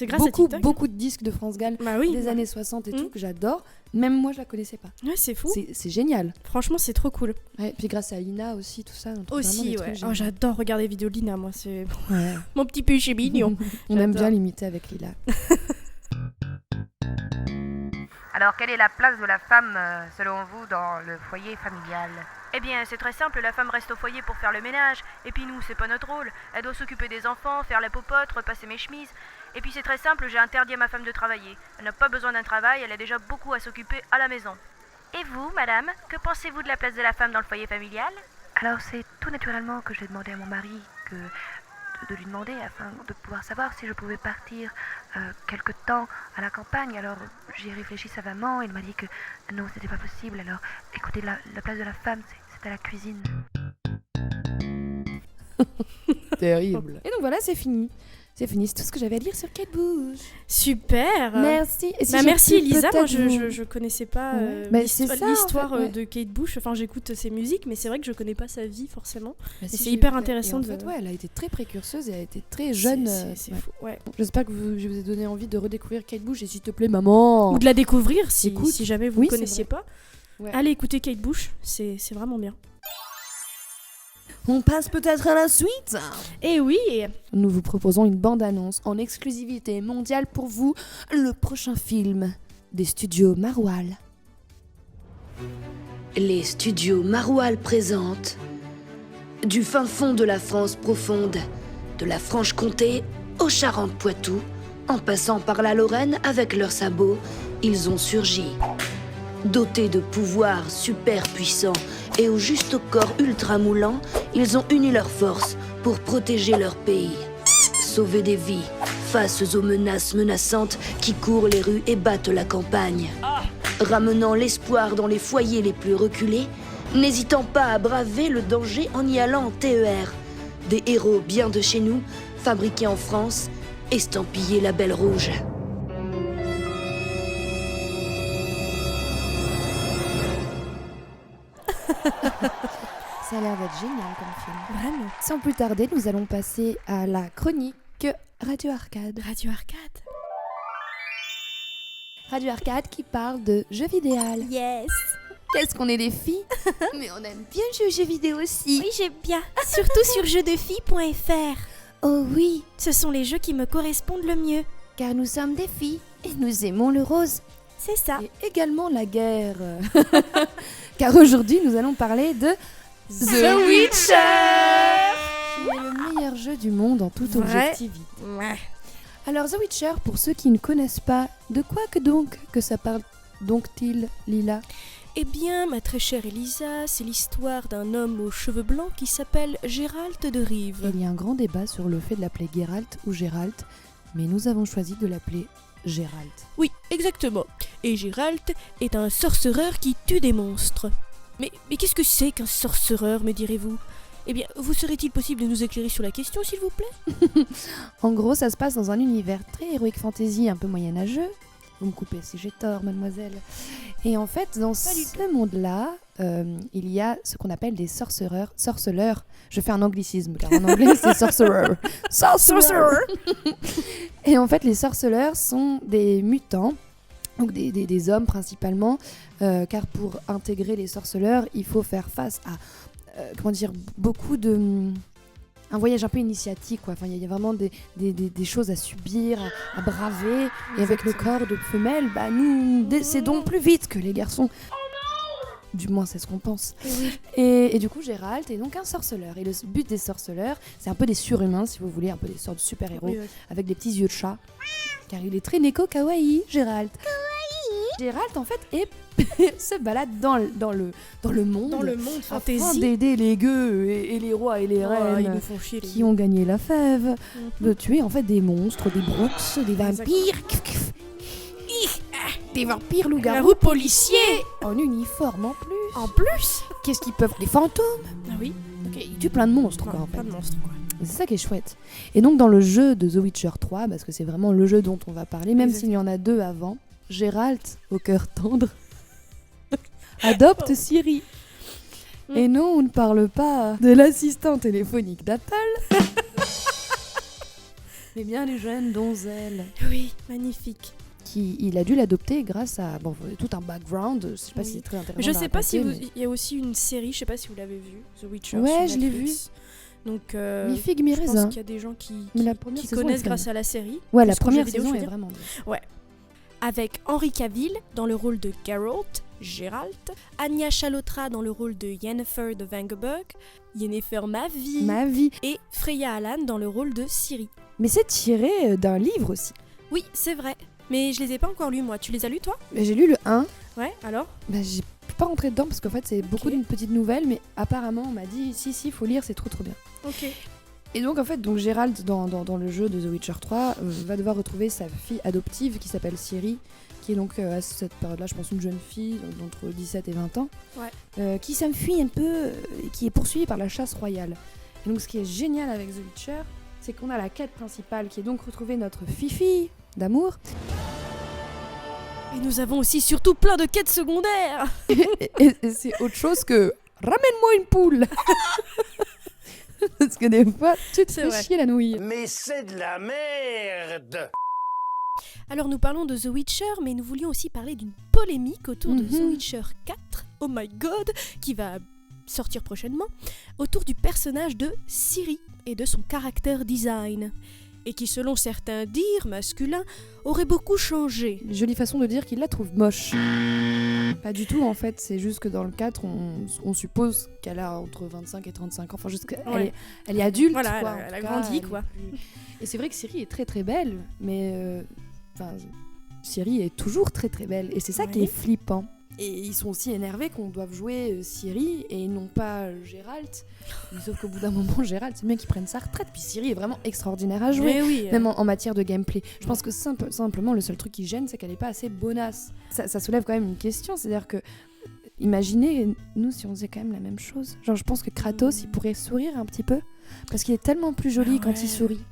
beaucoup de disques de France Gall des années 60 et tout, que j'adore. Même moi, je la connaissais pas. Ouais, c'est fou. C'est génial. Franchement, c'est trop cool. Ouais, puis grâce à Lina aussi, tout ça. Aussi, ouais. Oh, j'adore regarder les vidéos de Lina, moi. C'est mon petit péché mignon. On aime bien l'imiter avec Lila. Alors, quelle est la place de la femme, selon vous, dans le foyer familial ? Eh bien, c'est très simple, la femme reste au foyer pour faire le ménage. Et puis nous, c'est pas notre rôle. Elle doit s'occuper des enfants, faire la popote, repasser mes chemises. Et puis c'est très simple, j'ai interdit à ma femme de travailler. Elle n'a pas besoin d'un travail, elle a déjà beaucoup à s'occuper à la maison. Et vous, madame, que pensez-vous de la place de la femme dans le foyer familial ? Alors, c'est tout naturellement que j'ai demandé à mon mari de lui demander afin de pouvoir savoir si je pouvais partir quelque temps à la campagne. Alors j'y ai réfléchi savamment, il m'a dit que non, c'était pas possible. Alors écoutez, la place de la femme, c'est à la cuisine. Terrible. Et donc voilà, c'est fini. C'est fini, c'est tout ce que j'avais à dire sur Kate Bush. Super. Merci. Et si merci Elisa, moi je connaissais pas l'histoire en fait, de Kate Bush. Enfin, j'écoute ses musiques, mais c'est vrai que je connais pas sa vie forcément. Et c'est hyper intéressant. En fait, elle a été très précurseuse et elle a été très jeune. C'est fou. Ouais. J'espère que je vous ai donné envie de redécouvrir Kate Bush et s'il te plaît, maman. Ou de la découvrir si jamais vous ne connaissiez pas. Ouais. Allez écouter Kate Bush, c'est vraiment bien. On passe peut-être à la suite. Eh oui. Nous vous proposons une bande-annonce en exclusivité mondiale pour vous, le prochain film des studios Maroual. Les studios Maroual présentent du fin fond de la France profonde, de la Franche-Comté au Charentes-Poitou, en passant par la Lorraine avec leurs sabots, ils ont surgi. Dotés de pouvoirs super puissants et au juste corps ultra moulant, ils ont uni leurs forces pour protéger leur pays. Sauver des vies face aux menaces menaçantes qui courent les rues et battent la campagne. Ramenant l'espoir dans les foyers les plus reculés, n'hésitant pas à braver le danger en y allant en TER. Des héros bien de chez nous, fabriqués en France, estampillés label rouge. Ça a l'air d'être génial comme film. Vraiment. Sans plus tarder, nous allons passer à la chronique Radio Arcade. Radio Arcade. Radio Arcade qui parle de jeux vidéo. Yes. Qu'est-ce qu'on est des filles. Mais on aime bien jouer aux jeux vidéo aussi. Oui, j'aime bien. Surtout sur jeuxdefilles.fr. Oh oui, Ce sont les jeux qui me correspondent le mieux. car nous sommes des filles et nous aimons le rose. C'est ça. Et également la guerre. Car aujourd'hui, nous allons parler de The Witcher. qui est le meilleur jeu du monde en toute Vrai. objectivité. Ouais. Alors The Witcher, pour ceux qui ne connaissent pas, de quoi que ça parle donc-il, Lila? Eh bien, ma très chère Elisa, c'est l'histoire d'un homme aux cheveux blancs qui s'appelle Géralt de Rive. Il y a un grand débat sur le fait de l'appeler Geralt ou Géralt, mais nous avons choisi de l'appeler Géralt. Oui, exactement. Et Géralt est un sorcereur qui tue des monstres. Mais qu'est-ce que c'est qu'un sorcereur, me direz-vous? Eh bien, vous serait-il possible de nous éclairer sur la question, s'il vous plaît? En gros, ça se passe dans un univers très heroic fantasy, un peu moyenâgeux. Vous me coupez si j'ai tort, mademoiselle. Et en fait, dans ce monde-là, il y a ce qu'on appelle des sorceleurs. Je fais un anglicisme, car en anglais, c'est sorcerer. Sorcerer. Et en fait, les sorceleurs sont des mutants, donc des hommes principalement, car pour intégrer les sorceleurs, il faut faire face à beaucoup de... un voyage un peu initiatique, quoi. Enfin, il y a vraiment des choses à subir, à braver. Et avec le corps de femelle, bah, nous décédons plus vite que les garçons. Du moins, c'est ce qu'on pense. Et du coup, Géralt est donc un sorceleur. Et le but des sorceleurs, c'est un peu des surhumains, si vous voulez, un peu des sortes de super-héros, avec des petits yeux de chat. Car il est très neko-kawaii, Géralt. Géralt, en fait, se balade dans le monde. Dans le monde Afin fantasy. d'aider les gueux et les rois et les Ils reines nous font chier, les qui ont gagné la fève, de tuer en fait des monstres, des brooks, des vampires. Des vampires loups-garous policiers. en uniforme en plus. En plus. Qu'est-ce qu'ils peuvent? Des fantômes. Ah oui. Ok, ils tuent plein de monstres, quoi, en fait. Plein de monstres, quoi. C'est ça qui est chouette. Et donc dans le jeu de The Witcher 3, parce que c'est vraiment le jeu dont on va parler, même s'il y en a 2 avant, Géralt, au cœur tendre, adopte Ciri. Et non, on ne parle pas de l'assistant téléphonique d'Apple, mais bien les jeunes donzelles. Oui, magnifique. Il a dû l'adopter grâce à tout un background. Je sais pas si c'est très intéressant. Mais je sais pas si mais... il y a aussi une série, je sais pas si vous l'avez vue, The Witcher. Ouais, sur je l'ai Netflix. Donc, Mi figue, mi je pense raisin. qu'il y a des gens qui la première saison connaissent est grâce très à la série. Ouais, la Plus qu'aux première jeux vidéo, saison je est veux dire. vraiment bien. Ouais. Avec Henri Cavill dans le rôle de Geralt, Géralt, Anya Chalotra dans le rôle de Yennefer de Vangerberg, Yennefer ma vie, et Freya Allan dans le rôle de Ciri. Mais c'est tiré d'un livre aussi. Oui, c'est vrai. Mais je les ai pas encore lus, moi. Tu les as lus, toi? Mais j'ai lu le 1. Ouais, alors? Bah, j'ai pas rentré dedans parce qu'en fait c'est beaucoup d'une petite nouvelle, mais apparemment on m'a dit si faut lire, c'est trop bien. Ok. Et donc en fait Géralt dans le jeu de The Witcher 3 va devoir retrouver sa fille adoptive qui s'appelle Ciri, qui est donc à cette période-là je pense une jeune fille d'entre 17 et 20 ans, qui s'enfuit un peu et qui est poursuivie par la chasse royale. Et donc ce qui est génial avec The Witcher, c'est qu'on a la quête principale qui est donc retrouver notre Fifi d'amour. Et nous avons aussi surtout plein de quêtes secondaires. et c'est autre chose que ramène-moi une poule. Parce que des fois, tu te fais chier la nouille. Mais c'est de la merde! Alors nous parlons de The Witcher, mais nous voulions aussi parler d'une polémique autour de The Witcher 4, oh my god, qui va sortir prochainement, autour du personnage de Ciri et de son caractère design. Et qui, selon certains dires masculins, aurait beaucoup changé. Jolie façon de dire qu'il la trouve moche. Pas du tout, en fait. C'est juste que dans le 4, on suppose qu'elle a entre 25 et 35 ans. Enfin, juste elle est adulte, voilà, quoi. Elle a grandi, quoi. Et c'est vrai que Ciri est très très belle, mais... Ciri est toujours très très belle. Et c'est ça qui est flippant. Et ils sont aussi énervés qu'on doive jouer Ciri et non pas Géralt. Sauf qu'au bout d'un moment, Géralt, c'est bien qu'ils prennent sa retraite. Puis Ciri est vraiment extraordinaire à jouer, même en matière de gameplay. Je pense que simplement, le seul truc qui gêne, c'est qu'elle n'est pas assez bonasse. Ça soulève quand même une question, c'est-à-dire que, imaginez, nous, si on faisait quand même la même chose. Genre, je pense que Kratos, il pourrait sourire un petit peu, parce qu'il est tellement plus joli quand il sourit.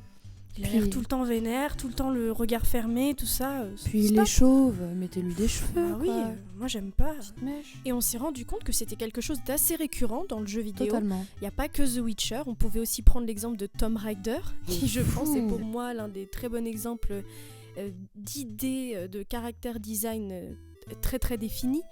Il a l'air tout le temps vénère, tout le temps le regard fermé, tout ça. Puis il est chauve, mettez-lui des cheveux. Bah oui, quoi. moi j'aime pas. Petite mèche. Et on s'est rendu compte que c'était quelque chose d'assez récurrent dans le jeu vidéo. Totalement. Il n'y a pas que The Witcher, on pouvait aussi prendre l'exemple de Tomb Raider, qui je pense est pour moi l'un des très bons exemples d'idées de caractère design très très définies.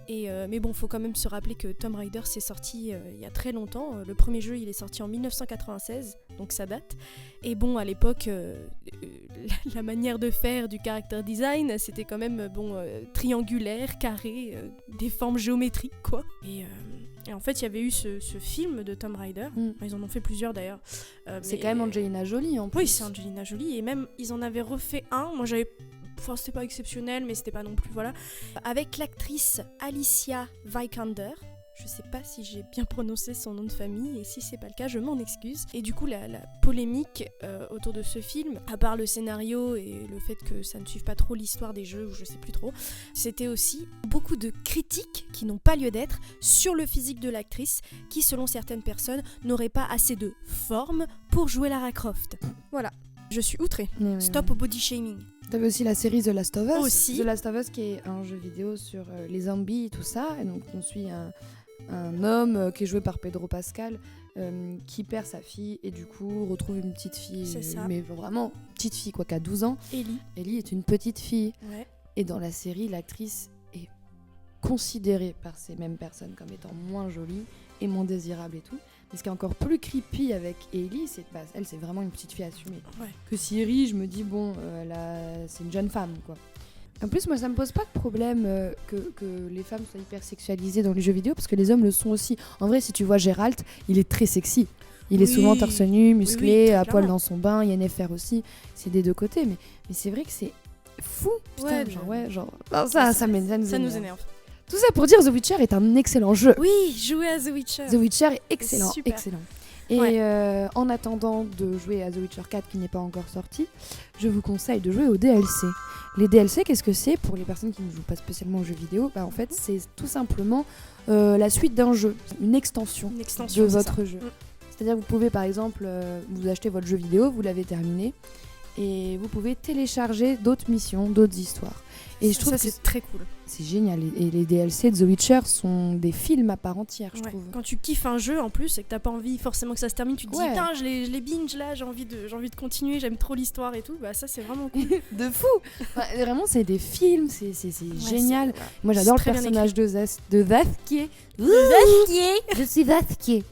Mais bon, faut quand même se rappeler que Tomb Raider c'est sorti il y a très longtemps. Le premier jeu il est sorti en 1996, donc ça date. Et bon, à l'époque, la manière de faire du caractère design, c'était quand même triangulaire, carré, des formes géométriques quoi. Et en fait, il y avait eu ce film de Tomb Raider. Ils en ont fait plusieurs d'ailleurs. C'est quand même Angelina Jolie en plus. Oui, c'est Angelina Jolie. Et même, ils en avaient refait un. Moi, c'était pas exceptionnel, mais c'était pas non plus, voilà. Avec l'actrice Alicia Vikander. Je sais pas si j'ai bien prononcé son nom de famille, et si c'est pas le cas, je m'en excuse. Et du coup, la polémique autour de ce film, à part le scénario et le fait que ça ne suive pas trop l'histoire des jeux, ou je sais plus trop, c'était aussi beaucoup de critiques qui n'ont pas lieu d'être sur le physique de l'actrice, qui, selon certaines personnes, n'aurait pas assez de forme pour jouer Lara Croft. Voilà. Je suis outrée. Stop au body shaming. T'avais aussi la série The Last of Us. Aussi. The Last of Us qui est un jeu vidéo sur les zombies et tout ça. Et donc on suit un homme qui est joué par Pedro Pascal qui perd sa fille et du coup retrouve une petite fille. C'est ça. Mais vraiment petite fille quoi, qui a 12 ans. Ellie. Ellie est une petite fille. Ouais. Et dans la série, l'actrice est considérée par ces mêmes personnes comme étant moins jolie et moins désirable et tout. Mais ce qui est encore plus creepy avec Ellie, c'est que elle, c'est vraiment une petite fille assumée. Ouais. Que Siri, je me dis, bon, c'est une jeune femme, quoi. En plus, moi, ça me pose pas de problème que les femmes soient hyper sexualisées dans les jeux vidéo, parce que les hommes le sont aussi. En vrai, si tu vois Geralt, il est très sexy. Il est souvent torse nu, musclé, à poil dans son bain. Yennefer aussi. C'est des deux côtés. Mais c'est vrai que c'est fou. Putain, ça nous énerve. Tout ça pour dire The Witcher est un excellent jeu. Oui, jouer à The Witcher. The Witcher est excellent, Super. excellent. Et en attendant de jouer à The Witcher 4 qui n'est pas encore sorti, je vous conseille de jouer aux DLC. Les DLC, qu'est-ce que c'est pour les personnes qui ne jouent pas spécialement aux jeux vidéo ? En fait, c'est tout simplement la suite d'un jeu, une extension de votre jeu. C'est-à-dire que vous pouvez par exemple, vous achetez votre jeu vidéo, vous l'avez terminé, et vous pouvez télécharger d'autres missions, d'autres histoires. Et je trouve que c'est très cool. C'est génial. Et les DLC de The Witcher sont des films à part entière, je trouve. Quand tu kiffes un jeu en plus et que t'as pas envie forcément que ça se termine, tu te dis putain, je les binge là, j'ai envie de continuer, j'aime trop l'histoire et tout. Bah ça c'est vraiment cool. De fou. Vraiment c'est des films, c'est génial. Moi j'adore le personnage de Zathkier. Je suis Zathkier.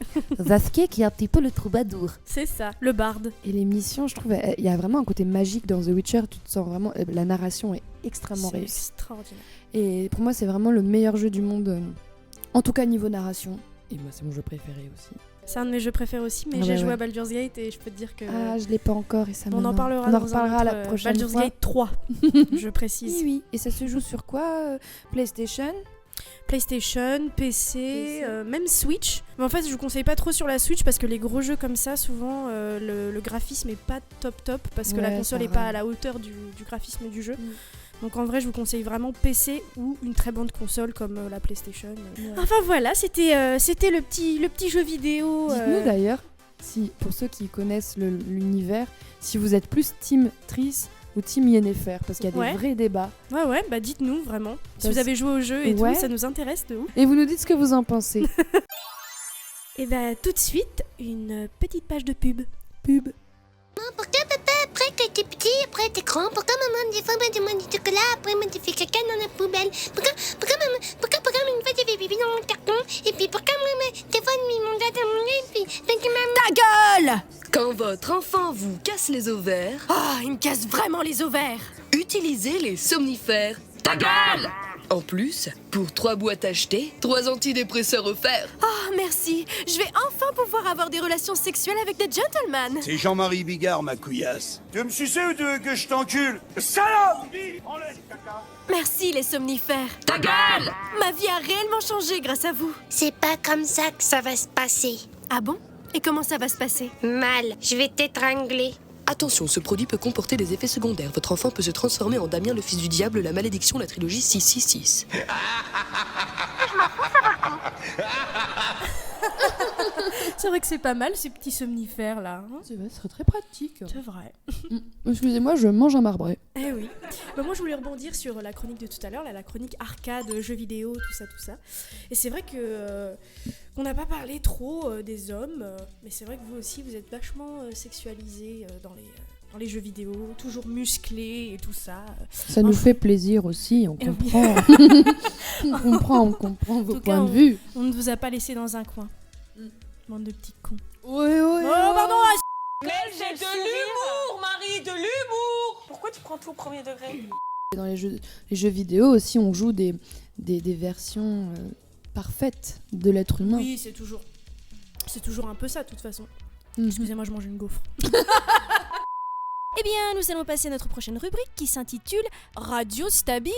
Zathkier qui est un petit peu le troubadour. C'est ça, le barde. Et les missions, je trouve, il y a vraiment un côté magique dans The Witcher. Tu te sens vraiment, la narration est extrêmement réussie. C'est extraordinaire. Et pour moi, c'est vraiment le meilleur jeu du monde, en tout cas niveau narration. Et moi, c'est mon jeu préféré aussi. C'est un de mes jeux préférés aussi, mais j'ai joué à Baldur's Gate et je peux te dire que... Ah, je l'ai pas encore et ça on en parlera la prochaine Baldur's fois. Gate 3, je précise. Oui. Et ça se joue sur quoi PlayStation, PC, même Switch. Mais en fait, je vous conseille pas trop sur la Switch parce que les gros jeux comme ça, souvent, le graphisme est pas top parce que la console est pas à la hauteur du graphisme du jeu. Donc en vrai, je vous conseille vraiment PC ou une très bonne console comme la PlayStation. Enfin voilà, c'était le petit jeu vidéo. Dites-nous d'ailleurs, si, pour ceux qui connaissent l'univers, si vous êtes plus Team Triss ou Team Yennefer, parce qu'il y a des vrais débats. Ouais, bah dites-nous vraiment. Si vous avez joué au jeu et tout, ça nous intéresse de ouf. Et vous nous dites ce que vous en pensez. Et bah tout de suite, une petite page de pub. Pourquoi papa, après que t'es petit, après t'es grand, pourquoi maman des fois me demande du chocolat, après me fait caca dans la poubelle, pourquoi maman, une fois j'ai fait pipi dans mon carton, et puis pourquoi maman, des fois elle met mon doigt dans mon nez, et puis Ta gueule! Quand votre enfant vous casse les ovaires, Il me casse vraiment les ovaires. utilisez les somnifères. Ta gueule! En plus, pour 3 boîtes achetées, 3 antidépresseurs offerts. Merci, je vais enfin pouvoir avoir des relations sexuelles avec des gentlemen. C'est Jean-Marie Bigard, ma couillasse. Tu veux me sucer ou tu veux que je t'encule? Salope! Enlève, caca. Merci les somnifères. Ta gueule! Ma vie a réellement changé grâce à vous. c'est pas comme ça que ça va se passer. Ah bon? Et comment ça va se passer? Mal, je vais t'étrangler. Attention, ce produit peut comporter des effets secondaires. Votre enfant peut se transformer en Damien le fils du diable, la malédiction, la trilogie 666. C'est vrai que c'est pas mal ces petits somnifères là. Hein. C'est vrai, ce serait très pratique. C'est vrai. Excusez-moi, je mange un marbré. Eh oui. Moi je voulais rebondir sur la chronique de tout à l'heure, la chronique arcade, jeux vidéo, tout ça. Et c'est vrai que on n'a pas parlé trop des hommes, mais c'est vrai que vous aussi vous êtes vachement sexualisés dans les jeux vidéo, toujours musclés et tout ça. Ça nous fait plaisir aussi, on comprend. on comprend vos points de vue. On ne vous a pas laissé dans un coin. Bande de petits cons. Ouais. Oh pardon. Mais j'ai de l'humour, Marie, de l'humour. Pourquoi tu prends tout au premier degré? Dans les jeux vidéo aussi, on joue des versions parfaites de l'être humain. Oui, c'est toujours un peu ça de toute façon. Excusez-moi, je mange une gaufre. Eh bien, nous allons passer à notre prochaine rubrique qui s'intitule Radio Stabilo.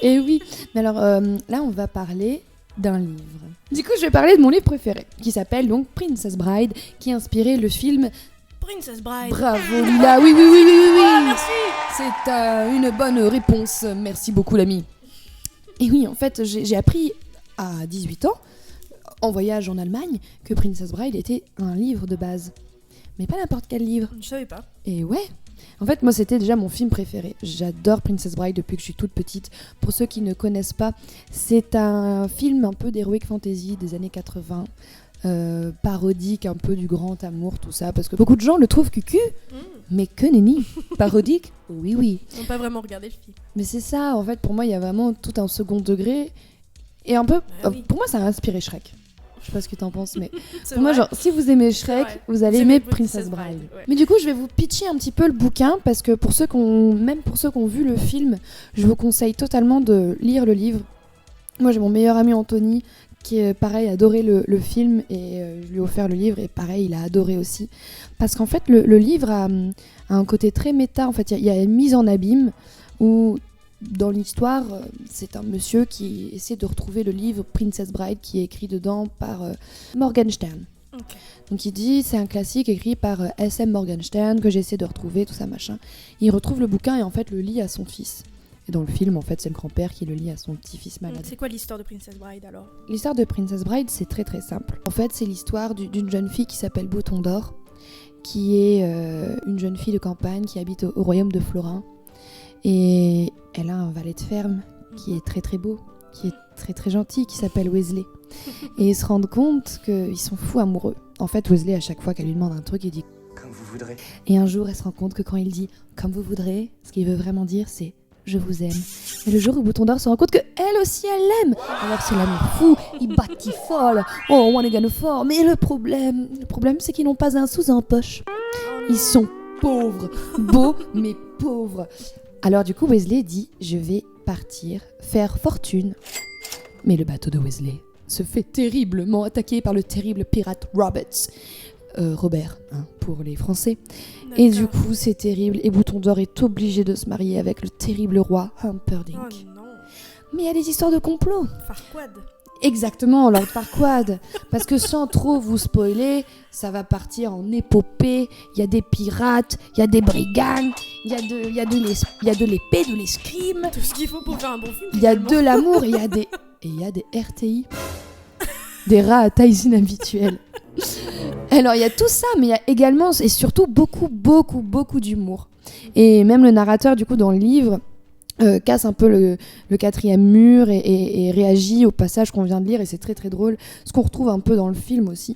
Et oui, mais alors là, on va parler d'un livre. Du coup, je vais parler de mon livre préféré, qui s'appelle donc Princess Bride, qui a inspiré le film Princess Bride. Bravo Lila, oui. Merci. C'est une bonne réponse, merci beaucoup l'ami. Et oui, en fait, j'ai appris à 18 ans, en voyage en Allemagne, que Princess Bride était un livre de base. Mais pas n'importe quel livre. Je savais pas. Et ouais. En fait, moi, c'était déjà mon film préféré. J'adore Princess Bride depuis que je suis toute petite. Pour ceux qui ne connaissent pas, c'est un film un peu d'heroic fantasy des années 80, parodique un peu du grand amour, tout ça, parce que beaucoup de gens le trouvent cucu, mais que nenni. Parodique, oui. Ils n'ont pas vraiment regardé le film. Mais c'est ça, en fait, pour moi, il y a vraiment tout un second degré. Et un peu, pour moi, ça a inspiré Shrek. Je sais pas ce que t'en penses, mais pour moi, genre, si vous aimez Shrek, vous allez aimer Princess Bride. Ouais. Mais du coup, je vais vous pitcher un petit peu le bouquin, parce que pour ceux qui ont vu le film, je vous conseille totalement de lire le livre. Moi, j'ai mon meilleur ami Anthony, qui est pareil, adorait le film, et je lui ai offert le livre, et pareil, il a adoré aussi. Parce qu'en fait, le livre a un côté très méta, en fait, il y a une mise en abîme, où dans l'histoire, c'est un monsieur qui essaie de retrouver le livre Princess Bride qui est écrit dedans par Morgenstern. Okay. Donc il dit, c'est un classique écrit par S.M. Morgenstern que j'essaie de retrouver, tout ça machin. Il retrouve le bouquin et en fait le lit à son fils. Et dans le film, en fait, c'est le grand-père qui le lit à son petit-fils malade. C'est quoi l'histoire de Princess Bride alors? L'histoire de Princess Bride, c'est très très simple. En fait, c'est l'histoire d'une jeune fille qui s'appelle Bouton d'Or, qui est une jeune fille de campagne qui habite au royaume de Florin. Et elle a un valet de ferme qui est très très beau, qui est très très gentil, qui s'appelle Wesley. Et ils se rendent compte qu'ils sont fous amoureux. En fait, Wesley, à chaque fois qu'elle lui demande un truc, il dit « Comme vous voudrez ». Et un jour, elle se rend compte que quand il dit « Comme vous voudrez », ce qu'il veut vraiment dire, c'est « Je vous aime ». Et le jour où Bouton d'Or se rend compte qu'elle aussi, elle l'aime. Alors c'est l'amour fou, ils batifolent, oh, on est gagné fort. Mais le problème, c'est qu'ils n'ont pas un sou en poche. Ils sont pauvres, beaux, mais pauvres. Alors du coup, Wesley dit « Je vais partir, faire fortune ». Mais le bateau de Wesley se fait terriblement attaquer par le terrible pirate Robert, pour les Français. D'accord. Et du coup, c'est terrible. Et Bouton d'Or est obligé de se marier avec le terrible roi Humperdinck. Oh non. Mais il y a des histoires de complot. Farquaad. Exactement, Lord Farquaad. Parce que sans trop vous spoiler, ça va partir en épopée. Il y a des pirates, il y a des brigands, il y a de l'épée, de l'escrime. Tout ce qu'il faut pour faire un bon film. Il y a de l'amour et il y a des RTI. Des rats à taille inhabituelle. Alors il y a tout ça, mais il y a également et surtout beaucoup d'humour. Et même le narrateur du coup dans le livre casse un peu le quatrième mur et réagit au passage qu'on vient de lire, et c'est très très drôle, ce qu'on retrouve un peu dans le film aussi,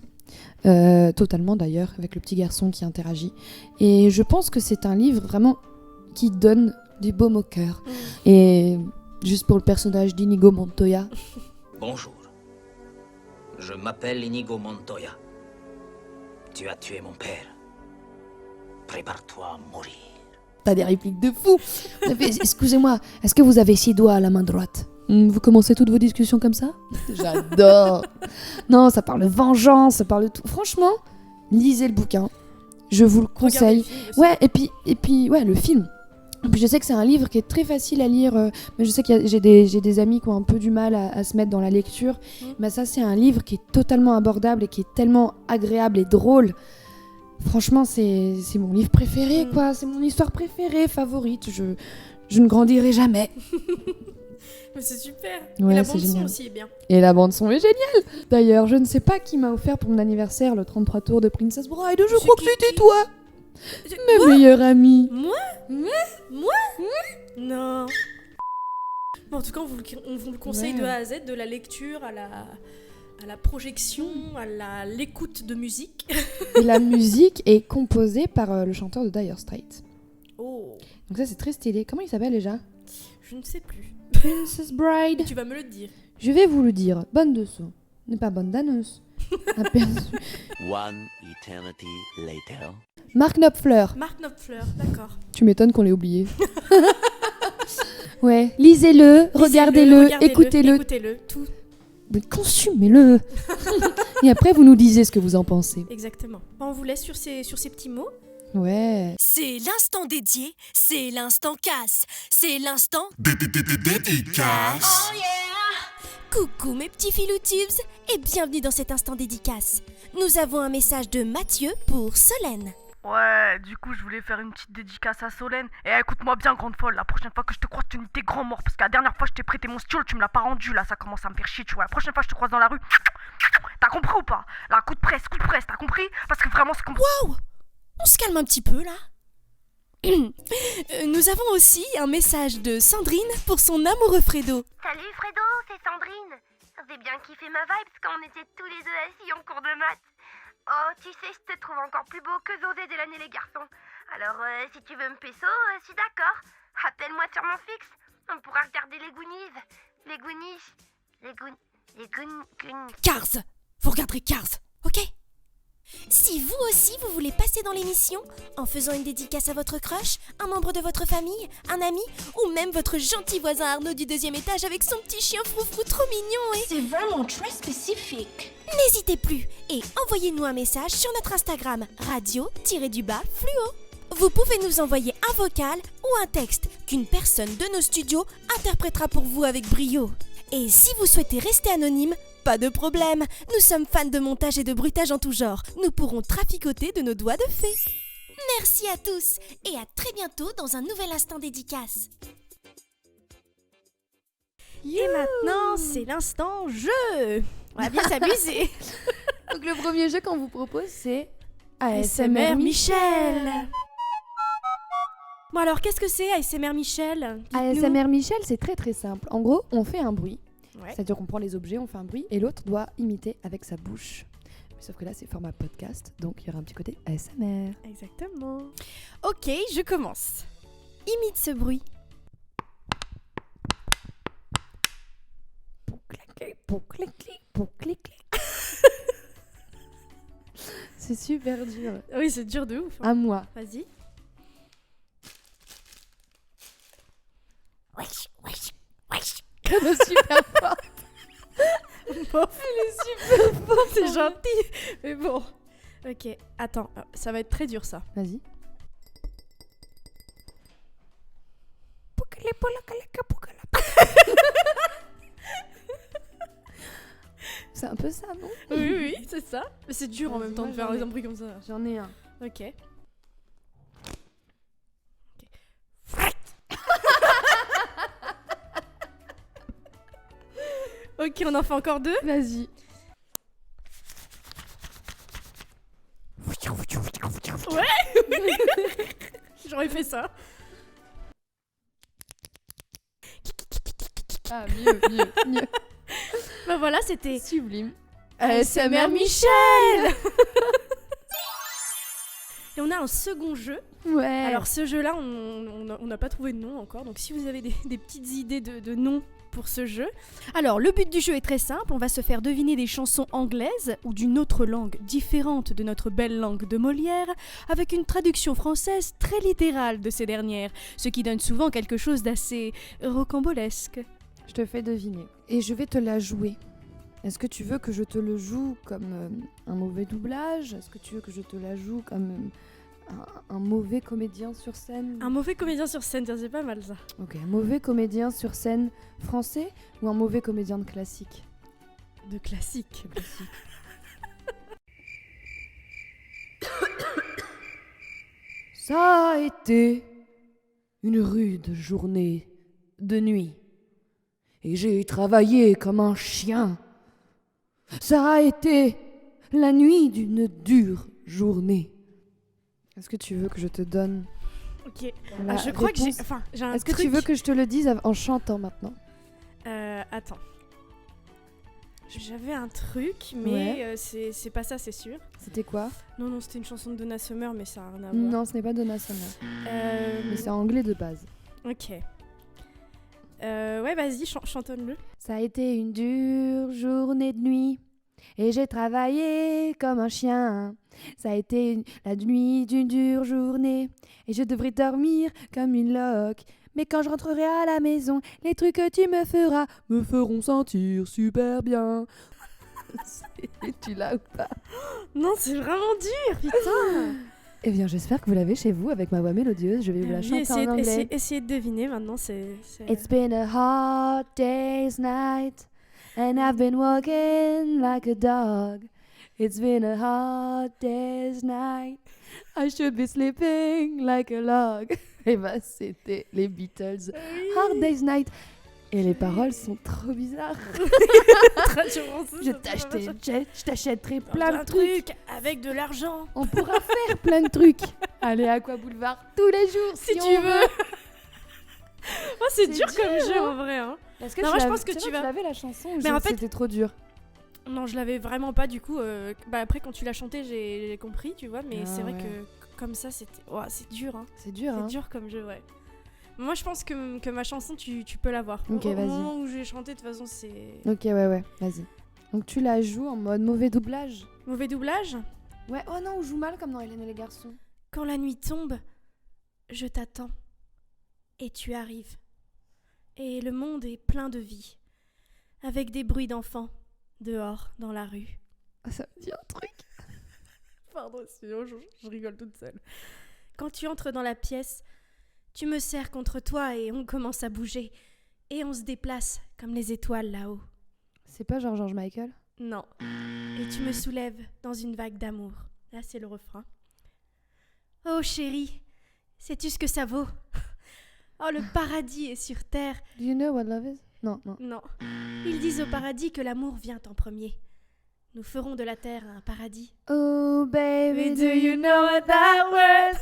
totalement d'ailleurs, avec le petit garçon qui interagit. Et je pense que c'est un livre vraiment qui donne du baume au cœur. Et juste pour le personnage d'Inigo Montoya. Bonjour, je m'appelle Inigo Montoya. Tu as tué mon père. Prépare-toi à mourir. T'as des répliques de fou. Excusez-moi, est-ce que vous avez 6 doigts à la main droite? Vous commencez toutes vos discussions comme ça? J'adore. Non, ça parle de vengeance, ça parle de tout. Franchement, lisez le bouquin. Je vous le conseille. Ouais, et puis ouais, le film. Et puis je sais que c'est un livre qui est très facile à lire, mais je sais que j'ai des amis qui ont un peu du mal à se mettre dans la lecture. Mais ça, c'est un livre qui est totalement abordable et qui est tellement agréable et drôle. Franchement, c'est mon livre préféré, quoi. C'est mon histoire préférée, favorite. Je ne grandirai jamais. Mais c'est super. Ouais, Et la c'est bande son génial. aussi est bien. Et la bande son est géniale. D'ailleurs, je ne sais pas qui m'a offert pour mon anniversaire le 33 tours de Princess Bride. Je crois que c'était toi, ma meilleure amie. Moi Non. Bon, en tout cas, on vous le conseille Ouais. de A à Z, de la lecture à la projection, à l'écoute de musique. Et la musique est composée par le chanteur de Dire Straits. Oh, Donc ça, c'est très stylé. Comment il s'appelle déjà? je ne sais plus. Princess Bride. Tu vas me le dire. Je vais vous le dire. Bonne de son. N'est pas bonne d'annonce. Aperçu. One eternity later. Mark Knopfler. Mark Knopfler, d'accord. Tu m'étonnes qu'on l'ait oublié. Ouais, lisez-le, regardez-le, écoutez-le. Écoutez-le, tout. Mais consumez-le. Et après, vous nous disiez ce que vous en pensez. Exactement. On vous laisse sur ces petits mots. Ouais. C'est l'instant dédié, c'est l'instant casse, c'est l'instant Dédicace. Oh yeah. Coucou mes petits filoutubes et bienvenue dans cet instant dédicace. Nous avons un message de Mathieu pour Solène. Ouais, du coup, je voulais faire une petite dédicace à Solène. Et écoute-moi bien, grande folle, la prochaine fois que je te croise, tu me t'es grand mort. Parce que la dernière fois, je t'ai prêté mon stylo, tu me l'as pas rendu. Là, ça commence à me faire chier, tu vois. La prochaine fois, je te croise dans la rue. T'as compris ou pas? Là, coup de presse, t'as compris? Parce que vraiment, c'est comme. Waouh! On se calme un petit peu là. Nous avons aussi un message de Sandrine pour son amoureux Fredo. Salut Fredo, c'est Sandrine. J'ai bien kiffé ma vibes quand on était tous les deux assis en cours de maths. Oh, tu sais, je te trouve encore plus beau que Zosé de l'année les garçons. Alors, si tu veux me pécho, je suis d'accord. Appelle-moi sur mon fixe. On pourra regarder les Goonies. Les Goonies. Les Goonies. Cars! Vous regarderez Cars, ok? Si vous aussi vous voulez passer dans l'émission en faisant une dédicace à votre crush, un membre de votre famille, un ami ou même votre gentil voisin Arnaud du 2e étage avec son petit chien froufrou trop mignon et... C'est vraiment très spécifique. N'hésitez plus et envoyez-nous un message sur notre Instagram radio-fluo. Vous pouvez nous envoyer un vocal ou un texte qu'une personne de nos studios interprétera pour vous avec brio. Et si vous souhaitez rester anonyme, pas de problème, nous sommes fans de montage et de bruitage en tout genre. Nous pourrons traficoter de nos doigts de fée. Merci à tous et à très bientôt dans un nouvel instant dédicace. Et maintenant, c'est l'instant jeu. On va bien s'amuser. Donc le premier jeu qu'on vous propose, c'est ASMR Michel. Bon alors, qu'est-ce que c'est ASMR Michel? Dites-nous. ASMR Michel, c'est très très simple. En gros, on fait un bruit. Ouais. C'est-à-dire qu'on prend les objets, on fait un bruit, et l'autre doit imiter avec sa bouche. Sauf que là, c'est format podcast, donc il y aura un petit côté ASMR. Exactement. Ok, je commence. Imite ce bruit. C'est super dur. Oui, c'est dur de ouf. À moi. Vas-y. Wesh, wesh, wesh. Elle est super forte. Bon, elle est super forte. C'est gentil. Mais bon. Ok, attends, ça va être très dur ça. Vas-y. C'est un peu ça, non? Oui, c'est ça. Mais c'est dur en même temps de faire un bruit comme ça. J'en ai un. Ok. Ok, on en fait encore deux. Vas-y. Ouais. J'aurais fait ça. Ah, mieux. Bah voilà, c'était sublime. ASMR Michel. Et on a un second jeu. Ouais. Alors ce jeu-là, on n'a pas trouvé de nom encore. Donc si vous avez des petites idées de noms pour ce jeu. Alors le but du jeu est très simple. On va se faire deviner des chansons anglaises ou d'une autre langue différente de notre belle langue de Molière, avec une traduction française très littérale de ces dernières, ce qui donne souvent quelque chose d'assez rocambolesque. Je te fais deviner. Et je vais te la jouer. Est-ce que tu veux que je te le joue comme un mauvais doublage? Est-ce que tu veux que je te la joue comme un mauvais comédien sur scène? Un mauvais comédien sur scène, c'est pas mal ça. Ok, un mauvais comédien sur scène français ou un mauvais comédien de classique? De classique. Ça a été une rude journée de nuit. et j'ai travaillé comme un chien. Ça a été la nuit d'une dure journée. Est-ce que tu veux que je te donne Ok. la Je crois que réponse? j'ai un Est-ce que truc. tu veux que je te le dise en chantant maintenant? Attends. J'avais un truc, mais c'est pas ça, c'est sûr. C'était quoi? Non, c'était une chanson de Donna Summer, mais ça a rien à voir. Non, ce n'est pas Donna Summer. Mais c'est anglais de base. Ok. Ouais, vas-y, chantonne-le. Ça a été une dure journée de nuit et j'ai travaillé comme un chien. Ça a été la nuit d'une dure journée et je devrais dormir comme une loque. Mais quand je rentrerai à la maison, les trucs que tu me feras me feront sentir super bien. Tu l'as ou pas? Non, c'est vraiment dur, putain. Eh bien, j'espère que vous l'avez chez vous avec ma voix mélodieuse. Je vais vous la chanter en anglais. Essayez de deviner maintenant, c'est... It's been a hard day's night and I've been walking like a dog. It's been a hard day's night. I should be sleeping like a log. Et bah, c'était les Beatles. Hard Day's Night. Et les paroles sont trop bizarres. Je t'achèterai plein de trucs. Avec de l'argent. On pourra faire plein de trucs. Aller à Aqua Boulevard tous les jours si tu veux. Oh, c'est dur comme jeu en vrai. Hein. Est-ce que non, tu moi, je pense que tu vas. l'avais la chanson ou mais en fait, c'était trop dur? Non, je l'avais vraiment pas du coup. Après, quand tu l'as chanté, j'ai compris, tu vois. Mais c'est vrai que comme ça, c'était. Oh, c'est dur. Hein. C'est dur. C'est dur comme jeu, ouais. Moi, je pense que ma chanson, tu peux l'avoir. Ok, Au vas-y. moment où j'ai chanté, de toute façon, c'est. Ok, ouais, vas-y. Donc tu la joues en mode mauvais doublage. Mauvais doublage? Ouais, oh non, on joue mal comme dans Hélène et les garçons. Quand la nuit tombe, je t'attends. Et tu arrives. Et le monde est plein de vie. Avec des bruits d'enfants. Dehors, dans la rue. Ça me dit un truc. Pardon, sinon je rigole toute seule. Quand tu entres dans la pièce, tu me serres contre toi et on commence à bouger. Et on se déplace comme les étoiles là-haut. C'est pas genre George Michael? Non. Et tu me soulèves dans une vague d'amour. Là, c'est le refrain. Oh chérie, sais-tu ce que ça vaut? Oh, le paradis est sur terre. Do you know what love is? Non. Non. Ils disent au paradis que l'amour vient en premier. Nous ferons de la terre un paradis. Oh baby, do you know what that word?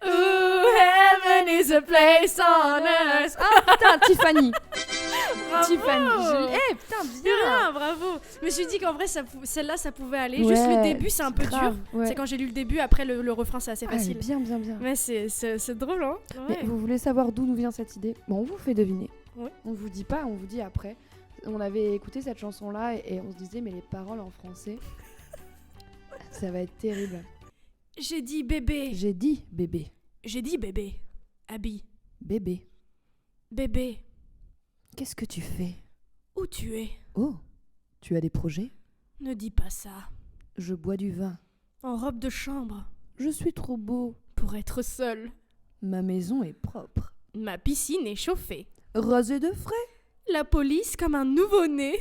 Ooh, heaven is a place on earth. Oh putain, Tiffany. Bravo. Tiffany. Putain, bien. Bravo. Je me suis dit qu'en vrai, celle-là, ça pouvait aller. Juste le début, c'est un peu dur. Ouais. C'est quand j'ai lu le début, après le refrain, c'est assez facile. Bien. Mais c'est drôle, hein. Ouais. Mais vous voulez savoir d'où nous vient cette idée? Bon, on vous fait deviner. Ouais. On vous dit pas, on vous dit après. On avait écouté cette chanson-là et on se disait, mais les paroles en français, ça va être terrible. J'ai dit bébé. J'ai dit bébé. J'ai dit bébé. Abby. Bébé. Bébé. Qu'est-ce que tu fais? Où tu es? Oh, tu as des projets? Ne dis pas ça. Je bois du vin. En robe de chambre. Je suis trop beau. Pour être seul. Ma maison est propre. Ma piscine est chauffée. Rosée de frais. La police comme un nouveau-né.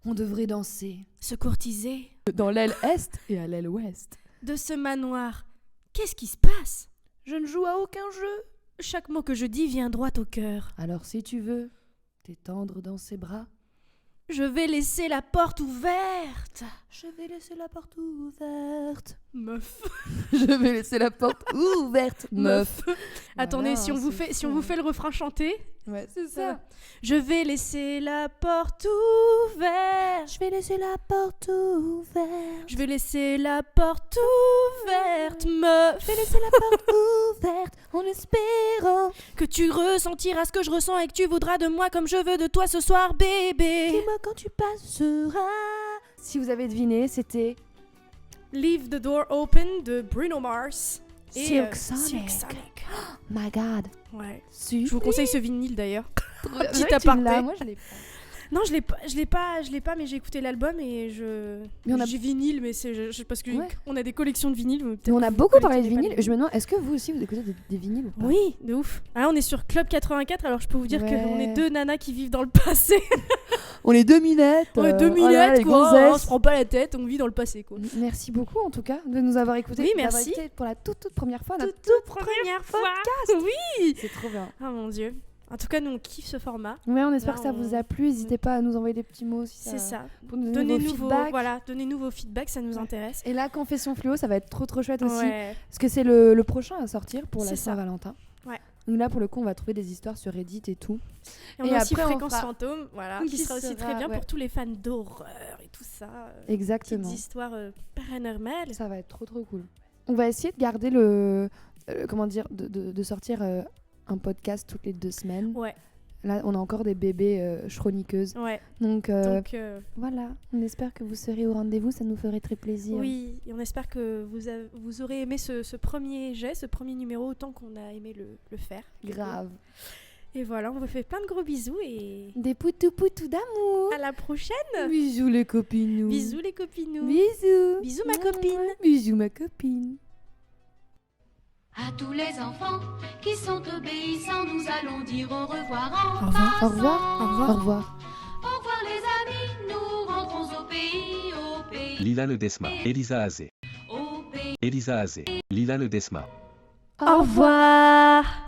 On devrait danser. Se courtiser. Dans l'aile est et à l'aile ouest. De ce manoir. Qu'est-ce qui se passe? Je ne joue à aucun jeu. Chaque mot que je dis vient droit au cœur. Alors si tu veux t'étendre dans ses bras, je vais laisser la porte ouverte. Je vais laisser la porte ouverte. Meuf. Je vais laisser la porte ouverte. Meuf. Attendez, si on vous fait le refrain chanté. Ouais, c'est ça. Je vais laisser la porte ouverte. Je vais laisser la porte ouverte. Je vais laisser la porte ouverte, meuf. Je vais laisser la porte ouverte en espérant que tu ressentiras ce que je ressens et que tu voudras de moi comme je veux de toi ce soir, bébé. Dis-moi quand tu passeras. Si vous avez deviné, c'était Leave the Door Open de Bruno Mars. Silk Sonic. Oh my god. Ouais. Super. Je vous conseille ce vinyle d'ailleurs. Petit aparté. Moi je l'ai pas. Non, je l'ai pas, mais j'ai écouté l'album et j'ai vinyle, mais c'est parce que on a des collections de vinyles. On a beaucoup parlé de vinyle. Je me demande, est-ce que vous aussi vous écoutez des vinyles ou pas? Oui, de ouf. Ah, on est sur Club 84, alors je peux vous dire qu'on est deux nanas qui vivent dans le passé. On est deux minettes. On est deux minettes, quoi. On se prend pas la tête, on vit dans le passé, quoi. Merci beaucoup en tout cas de nous avoir écoutés. Oui, merci. Pour la toute première fois. Toute première fois. Podcast. Oui. C'est trop bien. Ah mon dieu. En tout cas, nous, on kiffe ce format. Ouais, on espère Là, que ça vous a plu. N'hésitez pas à nous envoyer des petits mots si C'est ça. Pour nous donner vos feedbacks. Donnez-nous vos feedbacks, ça nous intéresse. Et là, Confession Fluo, ça va être trop chouette aussi. Ouais. Parce que c'est le prochain à sortir pour la C'est ça. Saint-Valentin. Ouais. Donc là, pour le coup, on va trouver des histoires sur Reddit et tout. Et on a aussi après, Fréquence Fantôme, qui sera aussi très bien ouais. pour tous les fans d'horreur et tout ça. Exactement. Petites histoires paranormales. Ça va être trop cool. On va essayer de garder de sortir un podcast toutes les 2 semaines. Ouais. Là, on a encore des bébés chroniqueuses. Ouais. Donc voilà, on espère que vous serez au rendez-vous, ça nous ferait très plaisir. Oui, et on espère que vous aurez aimé ce premier jet, ce premier numéro, autant qu'on a aimé le faire. Grave. Et voilà, on vous fait plein de gros bisous et... Des poutous d'amour. À la prochaine. Bisous les copinous. Bisous les copinous. Bisous. Bisous ma copine. Bisous ma copine. À tous les enfants qui sont obéissants, nous allons dire au revoir en Au revoir. Au revoir. Au revoir. Au revoir les amis, nous rentrons au pays. Lila Ledesma, Elisa Azé. Elisa Azé, Lila Ledesma. Au revoir.